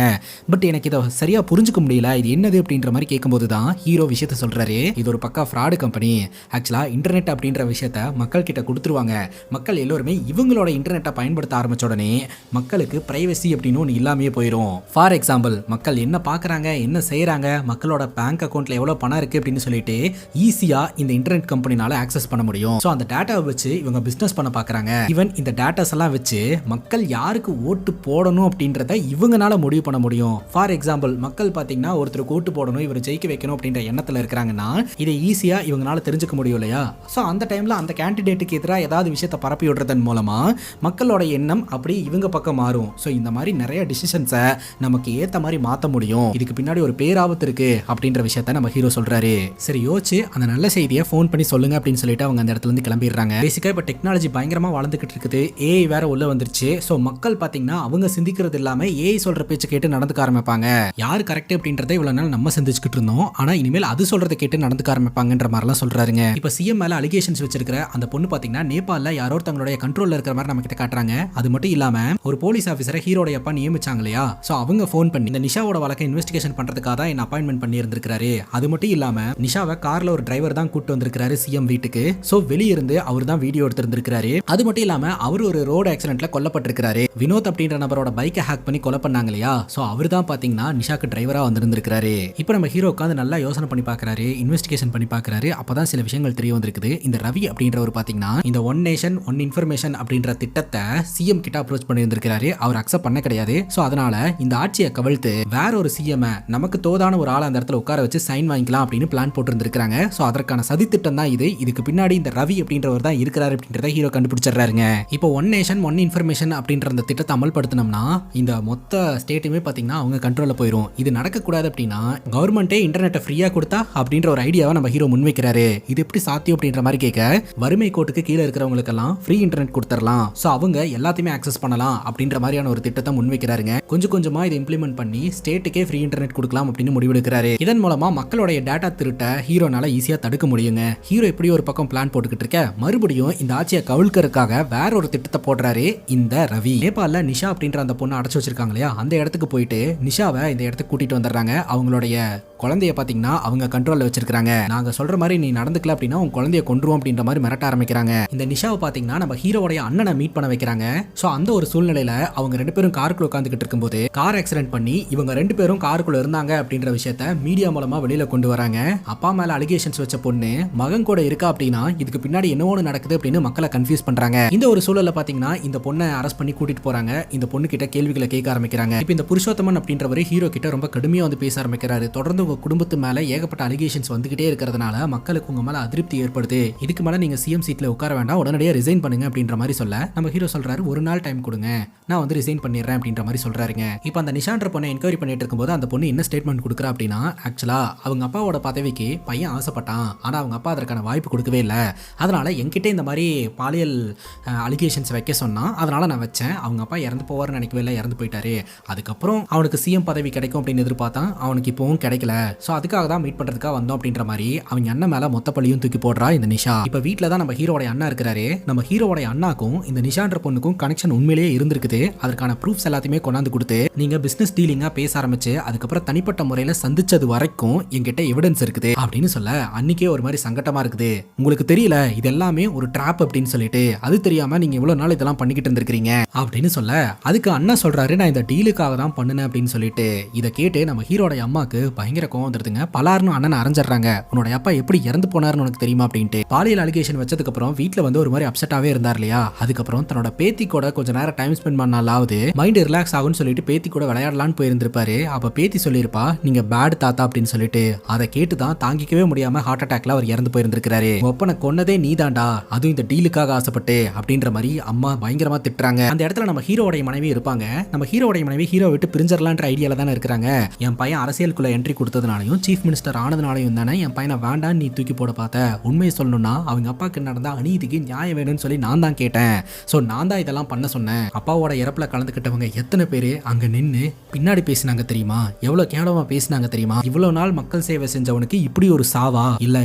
பட் எனக்கு இதை சரியா புரிஞ்சுக்க முடியல, இது என்னது அப்படின்ற மாதிரி கேட்கும்போது தான் ஹீரோ விஷயத்த சொல்றாரு. இது ஒரு பக்கா ஃப்ராடு கம்பெனி. ஆக்சுவலா இன்டர்நெட் அப்படின்ற விஷயத்த மக்கள் கிட்ட கொடுத்துருவாங்க. மக்கள் எல்லாருமே இவங்களோட இன்டர்நெட்டை பயன்படுத்த ஆரம்பிச்ச உடனே மக்களுக்கு பிரைவசி அப்படின்னு ஒன்று இல்லாமே போயிடும். ஃபார் எக்ஸாம்பிள், மக்கள் என்ன பார்க்குறாங்க, என்ன செய்யறாங்க, மக்களோட பேங்க் அக்கௌண்ட்ல எவ்வளோ பணம் இருக்கு அப்படின்னு சொல்லிட்டு ஈஸியா இந்த இன்டர்நெட் கம்பெனினால ஆக்சஸ் பண்ண முடியும். ஸோ அந்த டேட்டாவை வச்சு இவங்க பிசினஸ் பண்ண பார்க்குறாங்க. ஈவன் இந்த டேட்டாஸ் எல்லாம் வச்சு மக்கள் யாருக்கு ஓட்டு போடணும் அப்படின்றத இவங்கனால முடிவு பண்ண முடியும். ஃபார் எக்ஸாம்பிள், மக்கள் பார்த்தீங்கன்னா ஒருத்தருக்கு ஓட்டு போடணும், இவர் ஜெயிக்க வைக்கணும் அப்படின்ற எண்ணத்தில் இருக்கிறாங்கன்னா இதை ஈஸியாக இவங்களால தெரிஞ்சுக்க முடியும் இல்லையா? ஸோ அந்த டைமில் அந்த கேண்டிடேட்டுக்கு எதிராக ஏதாவது விஷயத்தை பரப்பி விடுறதன் மூலமா மக்களோட எண்ணம் அப்படி இவங்க பக்கம் மாறும். ஸோ இந்த மாதிரி நிறைய டிசிஷன்ஸை நமக்கு ஏற்ற மாதிரி மாற்ற முடியும். இதுக்கு பின்னாடி ஒரு பேராபத்து இருக்கு அப்படின்ற விஷயத்த நம்ம ஹீரோ சொல்றாரு. சரி யோசிச்சு அந்த நல்ல செய்தியை ஃபோன் பண்ணி சொல்லுங்க அப்படின்னு சொல்லிட்டு அவங்க அந்த இடத்துல இருந்து கிளம்பிடுறாங்க. பேசிக்கா இப்போ டெக்னாலஜி பயங்கரமா வளர்ந்துகிட்டு இருக்குது. ஏஐ வேற உள்ள வந்துருச்சு. ஸோ மக்கள் பார்த்தீங்கன்னா அவங்க சிந்திக்கிறது இல்லாம ஏஐ சொல்ற பேச்சு கேட்டு நடந்துக்க ஆரம்பிப்பாங்க. யார் கரெக்ட் அப்படின்றத இவ்வளவு நாள் நம்ம சிந்திச்சுக்கிட்டு இருந்தோம். ஆனா இனிமேல் அது சொல்றதை கேட்டு நடந்துக்க ஆரம்பிப்பாங்கன்ற மாதிரிலாம் சொல்றாருங்க. இப்போ சிஎம் மேல அலிகேஷன்ஸ் வச்சிருக்கிற அந்த பொண்ணு பார்த்தீங்கன்னா நேபாளில் யாரோ தங்களுடைய கண்ட்ரோல்ல இருக்கிற மாதிரி நம்ம கிட்ட காட்டுறாங்க. அது மட்டும் இல்லாம ஒரு போலீஸ் ஆஃபீஸரை ஹீரோட அப்பா நியமிச்சாங்க இல்லையா? ஸோ அவங்க ஃபோன் பண்ணி இந்த நிஷாவோட வழக்கை இன்வெஸ்டிகேஷன் பண்றதுக்காக தான் என்ன அப்பாயின்மெண்ட் பண்ணி இருந்திருக்காரு. அது மட்டும் இல்லாம நிஷாவை கார்ல ஒரு டிரைவர் தான் கூட்டு வந்திருக்காரு சிஎம் வீட்டுக்கு. ஸோ வெளியிருந்து அவர் தான் வீடியோ எடுத்திருந்திருக்காரு. அது மட்டும் இல்லாம அவர் ஒரு ரோடு ஆக்சிடென்ட்ல கொல்லப்பட்டிருக்காரு. வினோத் அப்படின்ற நபரோட பைக்கை ஹேக் பண்ணி கொலை பண்ணாங்க இல்லையா? ஸோ அவர் தான் பாத்தீங்கன்னா நிஷாக்கு டிரைவரா வந்திருந்திருக்காரு. இப்போ நம்ம ஹீரோ உட்காந்து நல்லா யோசனை பண்ணி பார்க்கறாரு, இன்வெஸ்டிகேஷன் பண்ணி பார்க்கறாரு. அப்பதான் சில விஷயங்கள் தெரிய வந்திருக்குது. இந்த ரவி அப்படின்றவர் பாத்தீங்கன்னா இந்த ஒன் நேஷன் ஒன் இன்ஃபர்மேஷன் அப்படின்ற திட்டத்தை சிஎம் கிட்ட அப்ரோச் பண்ணி இருந்திருக்காரு. அவர் அக்செப்ட் பண்ண கிடையாது. ஸோ அதனால இந்த ஆட்சியை கவிழ்த்து வேற ஒரு சிஎம் நமக்கு தோதான ஒரு ஆளை அந்த இடத்துல உட்கார வச்சு சைன் வாங்கிக்கலாம் அப்படின்னு பிளான் போட்டு இருந்திருக்காங்க. ஸோ அதற்கான சதி திட்டம் தான் இது. இதுக்கு பின்னாடி இந்த ரவி அப்படின்றவர் தான் இருக்கிறாரு அப்படின்றத ஹீரோ கண்டுபிடிச்சிடுறாருங்க. இப்போ ஒன் நேஷன் ஒன் இன்ஃபர்மேஷன் அப்படின்ற அந்த திட்டத்தை அமல்படுத்தினோம்னா இந்த மொத்த ஸ்டேட்டுமே பாத்தீங்கன்னா அவங்க கண்ட்ரோல்ல போயிடும். இது நடக்கக்கூடாது அப்படின்னா கவர்மெண்டே இன்டர்நெட்டை ஃப்ரீயா கொடுத்தா அப்படின்ற ஒரு ஐடியாவை நம்ம ஹீரோ முன்வைக்கிறாரு. இது எப்படி சாத்தியம் அப்படின்ற மாதிரி கேட்க, வறுமை கோட்டுக்கு கீழே இருக்கிறவங்களுக்கெல்லாம் ஃப்ரீ இன்டர்நெட் கொடுத்துடலாம். ஸோ அவங்க எல்லாத்தையுமே ஆக்சஸ் பண்ணலாம் அப்படின்ற மாதிரியான ஒரு திட்டத்தை முன்வைக்கிறாருங்க. கொஞ்சம் கொஞ்சமா இதை இம்ப்ளிமெண்ட் பண்ணி ஸ்டேட்டுக்கே ஃப்ரீ இன்டர்நெட் கொடுக்கலாம் அப்படின்னு முடிவெடுக்கிறாரு. இதன் மூலமா மக்களுடைய டேட்டா திருட்ட ஹீரோனால ஈஸியா தடுக்க முடியுங்க. ஹீரோ எப்படி ஒரு பக்கம் பிளான் போட்டுக்கிட்டு இருக்க, மறுபடியும் இந்த ஆட்சியை கவிழ்க்கிறதுக்காக வேற ஒரு திட்டத்தை போடுறாரு இந்த ரவி. நேபாளில் நிஷா அப்படின்ற அந்த பொண்ணை அடைச்சு வச்சிருக்காங்க இல்லையா? அந்த இடத்துக்கு போயிட்டு நிஷாவை இந்த இடத்துக்கு கூட்டிட்டு வந்துடுறாங்க. அவங்களுடைய குழந்தைய பாத்தீங்கன்னா அவங்க கண்ட்ரோல்ல வச்சிருக்காங்க. நாங்க சொல்ற மாதிரி நீ நடந்துக்கல அப்படின்னா உங்க குழந்தைய கொன்றுவோம் அப்படின்ற மாதிரி மிரட்ட ஆரம்பிக்கிறாங்க. இந்த நிஷாவை பாத்தீங்கன்னா நம்ம ஹீரோடைய அண்ணனை மீட் பண்ண வைக்கிறாங்க. சோ அந்த ஒரு சூழ்நிலையில அவங்க ரெண்டு பேரும் காருக்குள்ள உட்காந்துக்கிட்டு இருக்கும்போது கார் ஆக்சிடென்ட் பண்ணி இவங்க ரெண்டு பேரும் காருக்குள்ள இருந்தாங்க அப்படின்ற விஷயத்த மீடியா மூலமா வெளியில கொண்டு வராங்க. அப்பா மேல அலிகேஷன்ஸ் வச்ச பொண்ணு மகன் கூட இருக்கா அப்படின்னா இதுக்கு பின்னாடி என்னவோ நடக்குது அப்படின்னு மக்களை கன்ஃபியூஸ் பண்றாங்க. இந்த ஒரு சூழல்ல பாத்தீங்கன்னா இந்த பொண்ணை அரெஸ்ட் பண்ணி கூட்டிட்டு போறாங்க. இந்த பொண்ணு கிட்ட கேள்விகளை கேட்க ஆரம்பிக்கிறாங்க. இப்போ இந்த புருஷோத்தமன் அப்படின்றவரு ஹீரோ கிட்ட ரொம்ப கடுமையா வந்து பேச ஆரம்பிக்கிறாரு. தொடர்ந்து உங்க குடும்பத்து மேல ஏகப்பட்ட அலிகேஷன்ஸ் வந்துகிட்டே இருக்கிறதுனால மக்களுக்கு உங்க மேல அதிருப்தி ஏற்படுது. இதுக்கு மேல நீங்க சிஎம் சீட்ல உட்கார வேண்டாம், உடனடியாக ரிசைன் பண்ணுங்க அப்படின்ற மாதிரி சொல்ல நம்ம ஹீரோ சொல்றாரு ஒரு நாள் டைம் கொடுங்க, நான் வந்து ரிசைன் பண்ணிடுறேன் அப்படின்ற மாதிரி சொல்றாருங்க. இப்போ அந்த நிஷான்ற பொண்ணை என்கொயரி பண்ணிட்டு இருக்கும்போது அந்த பொண்ணு என்ன ஸ்டேட்மெண்ட் கொடுக்குறா அப்படின்னா, ஆக்சுவலா அவங்க அப்பாவோட பதவிக்கு பையன் ஆசைப்பட்டான், ஆனா அவங்க அப்பா அதற்கான வாய்ப்பு கொடுக்கவே இல்லை, அதனால என்கிட்ட இந்த மாதிரி பாலியல் அலிகேஷன்ஸ் வைக்க சொன்னா, அதனால நான் வச்சேன். அவங்க அப்பா இறந்து போவார்னு நினைக்கவே இல்லை, இறந்து போயிட்டாரு. அதுக்கப்புறம் அவனுக்கு சிஎம் பதவி கிடைக்கும் அப்படின்னு எதிர்பார்த்தான், அவனுக்கு இப்பவும் கிடைக்கல. ஸோ அதுக்காக தான் மீட் பண்றதுக்காக வந்தோம் அப்படின்ற மாதிரி அவங்க அண்ணன் மேல மொத்த பழியும் தூக்கி போடுறா இந்த நிஷா. இப்போ வீட்டில் தான் நம்ம ஹீரோட அண்ணா இருக்கிறாரு. நம்ம ஹீரோட அண்ணாக்கும் இந்த நிஷான்ற பொண்ணுக்கும் கனெக்ஷன் உண்மையிலேயே இருந்திருக்குது. அதற்கான ப்ரூஃப்ஸ் எல்லாத்தையுமே கொண்டாந்து கொடுத்து நீங்க பிசினஸ் டீலிங்கா பேச ஆரம்பிச்சு அதுக்கப்புறம் தனிப்பட்ட முறையில் சந்திச்சது வரைக்கும் என்கிட்ட எவிடன்ஸ் இருக்குது அப்படின்னு சொல்ல அன்னைக்கே ஒரு மாதிரி சங்கட்டமா இருக்குது. உங்களுக்கு தெரியல இது எல்லாமே ஒரு ட்ராப் அப்படின்னு சொல்லிட்டு, அது தெரியாம நீங்க இவ்வளவு நாள் இதெல்லாம் பண்ணிக்கிட்டு இருந்திருக்கீங்க அப்படின்னு சொல்ல, அதுக்கு அண்ணா சொல்றாரு நான் இந்த டீலுக்காக தான் பண்ணுனேன் அப்படின்னு சொல்லிட்டு. இதை கேட்டு நம்ம ஹீரோட அம்மாக்கு பயங்கர கோவம் வந்துருதுங்க. பலார்னு அண்ணன் அரைஞ்சிடுறாங்க. உன்னோட அப்பா எப்படி இறந்து போனாருன்னு உனக்கு தெரியுமா அப்படின்ட்டு. பாலியல் அலிகேஷன் வச்சதுக்கு அப்புறம் வீட்டுல வந்து ஒரு மாதிரி அப்செட்டாவே இருந்தார் இல்லையா. அதுக்கப்புறம் தன்னோட பேத்தி கூட கொஞ்ச நேரம் டைம் ஸ்பெண்ட் பண்ணாலாவது மைண்ட் ரிலாக்ஸ் ஆகும்னு சொல்லிட்டு பேத்தி கூட விளையாடலான்னு போயிருந்திருப்பாரு. அப்ப பேத்தி சொல்லியிருப்பா நீங்க பேட் தாத்தா அப்படின்னு சொல்லிட்டு. அதை கேட்டுதான் தாங்கிக்கவே முடியாம ஹார்ட் அட்டாக்ல அவர் இறந்து போயிருந்திருக்காரு. ஒப்பனை கொன்னதே நீதாண்டா, அதுவும் இந்த டீலுக்காக ஆசைப்பட்டு அப்படின்ற மாதிரி அம்மா பயங்கரமா திட்டுறாங்க. அந்த இடத்துல நம்ம ஹீரோடைய மனைவி இருப்பாங்க. நம்ம ஹீரோடைய மனைவி ஹீரோ விட்டு பிரிஞ்சிடலான்ற ஐடியால தானே இருக்கிறாங்க. என் பையன் அரசியலுக்குள்ள என்ட்ரி கொடுத்ததுனாலையும் சீஃப் மினிஸ்டர் ஆனதுனாலையும் தானே என் பையனை வேண்டான்னு நீ தூக்கி போட பார்த்த. உண்மையை சொல்லணும்னா அவங்க அப்பாவுக்கு நடந்த அநீதிக்கு நியாயம் வேணும்னு சொல்லி நான் தான் கேட்டேன். ஸோ நான் தான் இதெல்லாம் பண்ண சொன்னேன். அப்பாவோட இறப்புல கலந்துக்கிட்டவங்க எத்தனை பேர் அங்க நின்று பின்னாடி பேசினாங்க தெரியுமா, எவ்வளவு கேவலமா பேசினாங்க தெரியுமா. இவ்வளவு நாள் மக்கள் சேவை செஞ்சவனுக்கு இப்படி ஒரு சாவா? இல்ல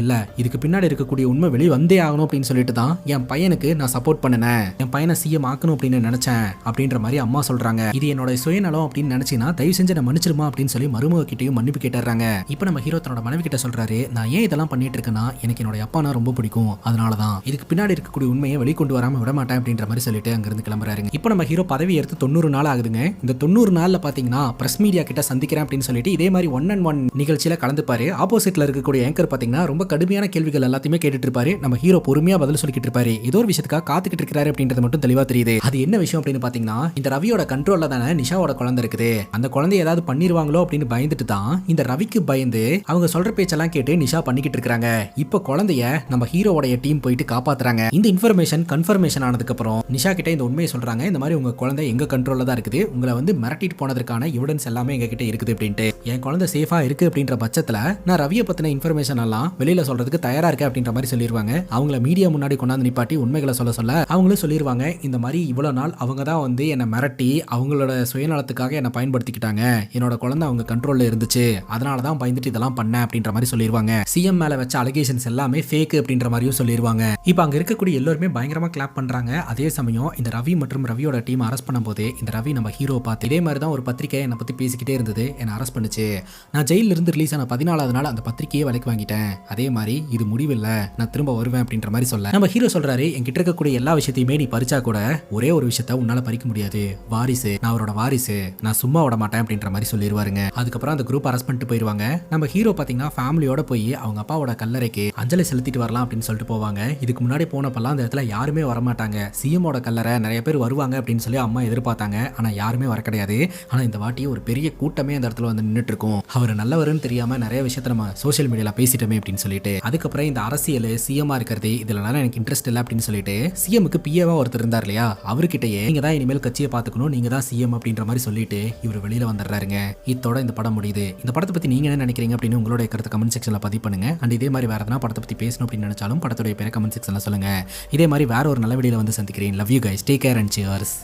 இதுக்கு பின்னாடி இருக்கக்கூடிய உண்மை வெளியே வந்தே ஆகணும் அப்படின்னு சொல்லிட்டு தான் என் பையனுக்கு நான் சப்போர்ட் பண்ணினேன், என் பையனை சிஎம் ஆக்கணும் அப்படின்னு நினைச்சேன் அப்படின்ற மாதிரி அம்மா சொல்றாங்க. இது என்னோட சுயநலம் அப்படின்னு நினைச்சினா தயவு செஞ்சு நான் மன்னிச்சிருமா அப்படின்னு சொல்லி மருமக கிட்டையும் மன்னிப்பு கேட்டுறாங்க. இப்போ நம்ம ஹீரோ தன்னோட மனைவி கிட்ட சொல்றாரு, நான் ஏன் இதெல்லாம் பண்ணிட்டு இருக்கேன்னா எனக்கு என்னோட அப்பானா ரொம்ப பிடிக்கும், அதனாலதான் இதுக்கு பின்னாடி இருக்கக்கூடிய உண்மையை வெளிக்கொண்டு வராம விட மாட்டேன் அப்படின்ற மாதிரி சொல்லிட்டு அங்கிருந்து கிளம்புறாருங்க. இப்போ நம்ம ஹீரோ பதவி எடுத்து 90 நாள் ஆகுதுங்க. இந்த 90 நாள்ல பாத்தீங்கன்னா பிரஸ் மீடியா கிட்ட சந்திக்கிறேன் அப்படின்னு சொல்லிட்டு இதே மாதிரி 1-on-1 நிகழ்ச்சியில கலந்துப்பாரு. ஆப்போசிட்ல இருக்கக்கூடிய ஆங்கர் பாத்தீங்கன்னா ரொம்ப கடுமையான கேள்விகள் எல்லாத்தையுமே கேட்டுட்டு இருப்பாரு. நம்ம ஹீரோ பொறுமையா பதில் சொல்லிக்கிட்டு இருப்பாரு. ஏதோ ஒரு விஷயத்துக்காக காத்துக்கிட்டு இருக்காரு அப்படின்றது மட்டும் தெளிவா தெரியுது. அது என்ன விஷயம் அப்படின்னு பாத்தீங்கன்னா, இந்த ரவியோட கண்ட்ரோல்ல தானே நிஷாவோட குழந்தை இருக்குது. அந்த குழந்தை ஏதாவது பண்ணிருவாங்களோ அப்படின்னு பயந்துட்டு தான் இந்த ரவிக்கு பயந்து அவங்க சொல்ற பேச்செல்லாம் கேட்டு நிஷா பண்ணிக்கிட்டு இருக்காங்க. இப்போ குழந்தைய நம்ம ஹீரோவோட டீம் போயிட்டு காப்பாத்துறாங்க. இந்த இன்ஃபர்மேஷன் கன்ஃபர்மேஷன் ஆனதுக்கு அப்புறம் நிஷா கிட்ட இந்த உண்மையை சொல்றாங்க. இந்த மாதிரி உங்க குழந்தை எங்க கண்ட்ரோல்ல தான் இருக்குது, உங்களை வந்து மிரட்டிட்டு போனதுக்கான எவிடன்ஸ் எல்லாமே எங்க கிட்ட இருக்குது அப்படின்ட்டு. என் குழந்தை சேஃபா இருக்கு அப்படின்ற பட்சத்துல நான் ரவியை பத்தின இன்ஃபர்மேஷன் எல்லாம் வெளியில சொல்றதுக்கு தயாரா இருக்கேன் அப்படின்ற மாதிரி சொல்லிடுவாங்க. அவங்கள மீடியா முன்னாடி கொண்டாந்து நிப்பாட்டி உண்மைகளை சொல்ல அவங்களும் சொல்லிடுவாங்க, இந்த மாதிரி இவ்வளவு நாள் அவங்க தான் வந்து என்னை மிரட்டி அவங்களோட சுயநலத்துக்காக என்னை பயன்படுத்திக்கிட்டாங்க, என்னோட குழந்தை அவங்க கண்ட்ரோல்ல இருந்துச்சு, அதனாலதான் பயந்துட்டு இதெல்லாம் பண்ணேன் அப்படின்ற மாதிரி சொல்லிடுவாங்க. சிஎம் மேல வச்ச அலிகேஷன்ஸ் எல்லாமே ஃபேக் அப்படின்ற மாதிரியும் சொல்லிடுவாங்க. இப்போ அங்க இருக்கக்கூடிய எல்லாருமே பயங்கரமா கிளாப் பண்றாங்க. அதே சமயம் இந்த ரவி மற்றும் ரவியோட டீம் அரெஸ்ட் பண்ணும்போது இந்த ரவி நம்ம ஹீரோ பார்த்து இதே மாதிரி தான் ஒரு பத்திரிகை என்னை பத்தி பேசிக்கிட்டே இருந்தது, என்னை அரெஸ்ட் பண்ணுச்சு, நான் ஜெயில இருந்து ரிலீஸ் ஆன 14வது நாள் அந்த பத்திரிகையை விலைக்கு வாங்கிட்டேன், அதே மாதிரி இது முடிவில்ல, நான் திரும்ப வருவேன் அப்படின்ற மாதிரி சொல்ல நம்ம ஹீரோ சொல்றாரு, என்கிட்ட இருக்கக்கூடிய எல்லா விஷயத்தையுமே நீ பறிச்சா கூட ஒரே ஒரு விஷயத்த உன்னால பறிக்க முடியாது, வாரிசு, நான் அவரோட வாரிசு, நான் சும்மா விட மாட்டேன் அப்படின்ற மாதிரி சொல்லிடுவாருங்க. அதுக்கப்புறம் அந்த குரூப் அரெஸ்ட் பண்ணிட்டு போயிருவாங்க. நம்ம ஹீரோ பாத்தீங்கன்னா ஃபேமிலியோட போய் அவங்க அப்பாவோட கல்லறைக்கு அஞ்சலி செலுத்திட்டு வரலாம் அப்படின்னு சொல்லிட்டு போவாங்க. இதுக்கு முன்னாடி போனப்பெல்லாம் அந்த இடத்துல யாருமே வரமாட்டாங்க. சிஎமோட கல்லறை நிறைய பேர் வருவாங்க அப்படின்னு சொல்லி அம்மா எதிர்பார்த்தாங்க. ஆனா யாருமே வர கிடையாது. ஆனா இந்த வாட்டி ஒரு பெரிய கூட்டமே அந்த இடத்துல வந்து நின்றுட்டு இருக்கும். அவர் நல்லவருன்னு தெரியாம நிறைய விஷயத்த நம்ம சோசியல் மீடியால பேசிட்டோமே அப்படின்னு சொல்லிட்டு. அதுக்கப்புறம் இந்த அரசியல் சிஎம்மா இருக்கிறது இதுல எனக்கு இன்ட்ரெஸ்ட் இல்லை அப்படின்னு சொல்லிட்டு சிஎம்க்கு பிஏவா ஒருத்தர் இருந்தார் இல்லையா, அவர்கிட்டயே நீங்க தான் இனிமேல் கட்சியை பாத்துக்கணும், நீங்க தான் சிஎம் அப்படின்ற மாதிரி சொல்லிட்டு இவர் வெளியில வந்துடுறாருங்க. இதோட இந்த படம் முடியுது. இந்த படத்தை பத்தி நீங்க என்ன நினைக்கிறீங்க அப்படின்னு உங்களுடைய கருத்து கமெண்ட் செக்ஷன்ல பதிவு பண்ணுங்க. அண்ட் இதே மாதிரி வேற எதனா படத்தை பத்தி பேசணும் அப்படின்னு நினைச்சாலும் படத்துடைய பேரை கமெண்ட் செக்ஷன்ல சொல்லுங்க. இதே மாதிரி வேற ஒரு நல்ல வீடியோல வந்து சந்திக்கிறேன். Love you guys, take care and cheers.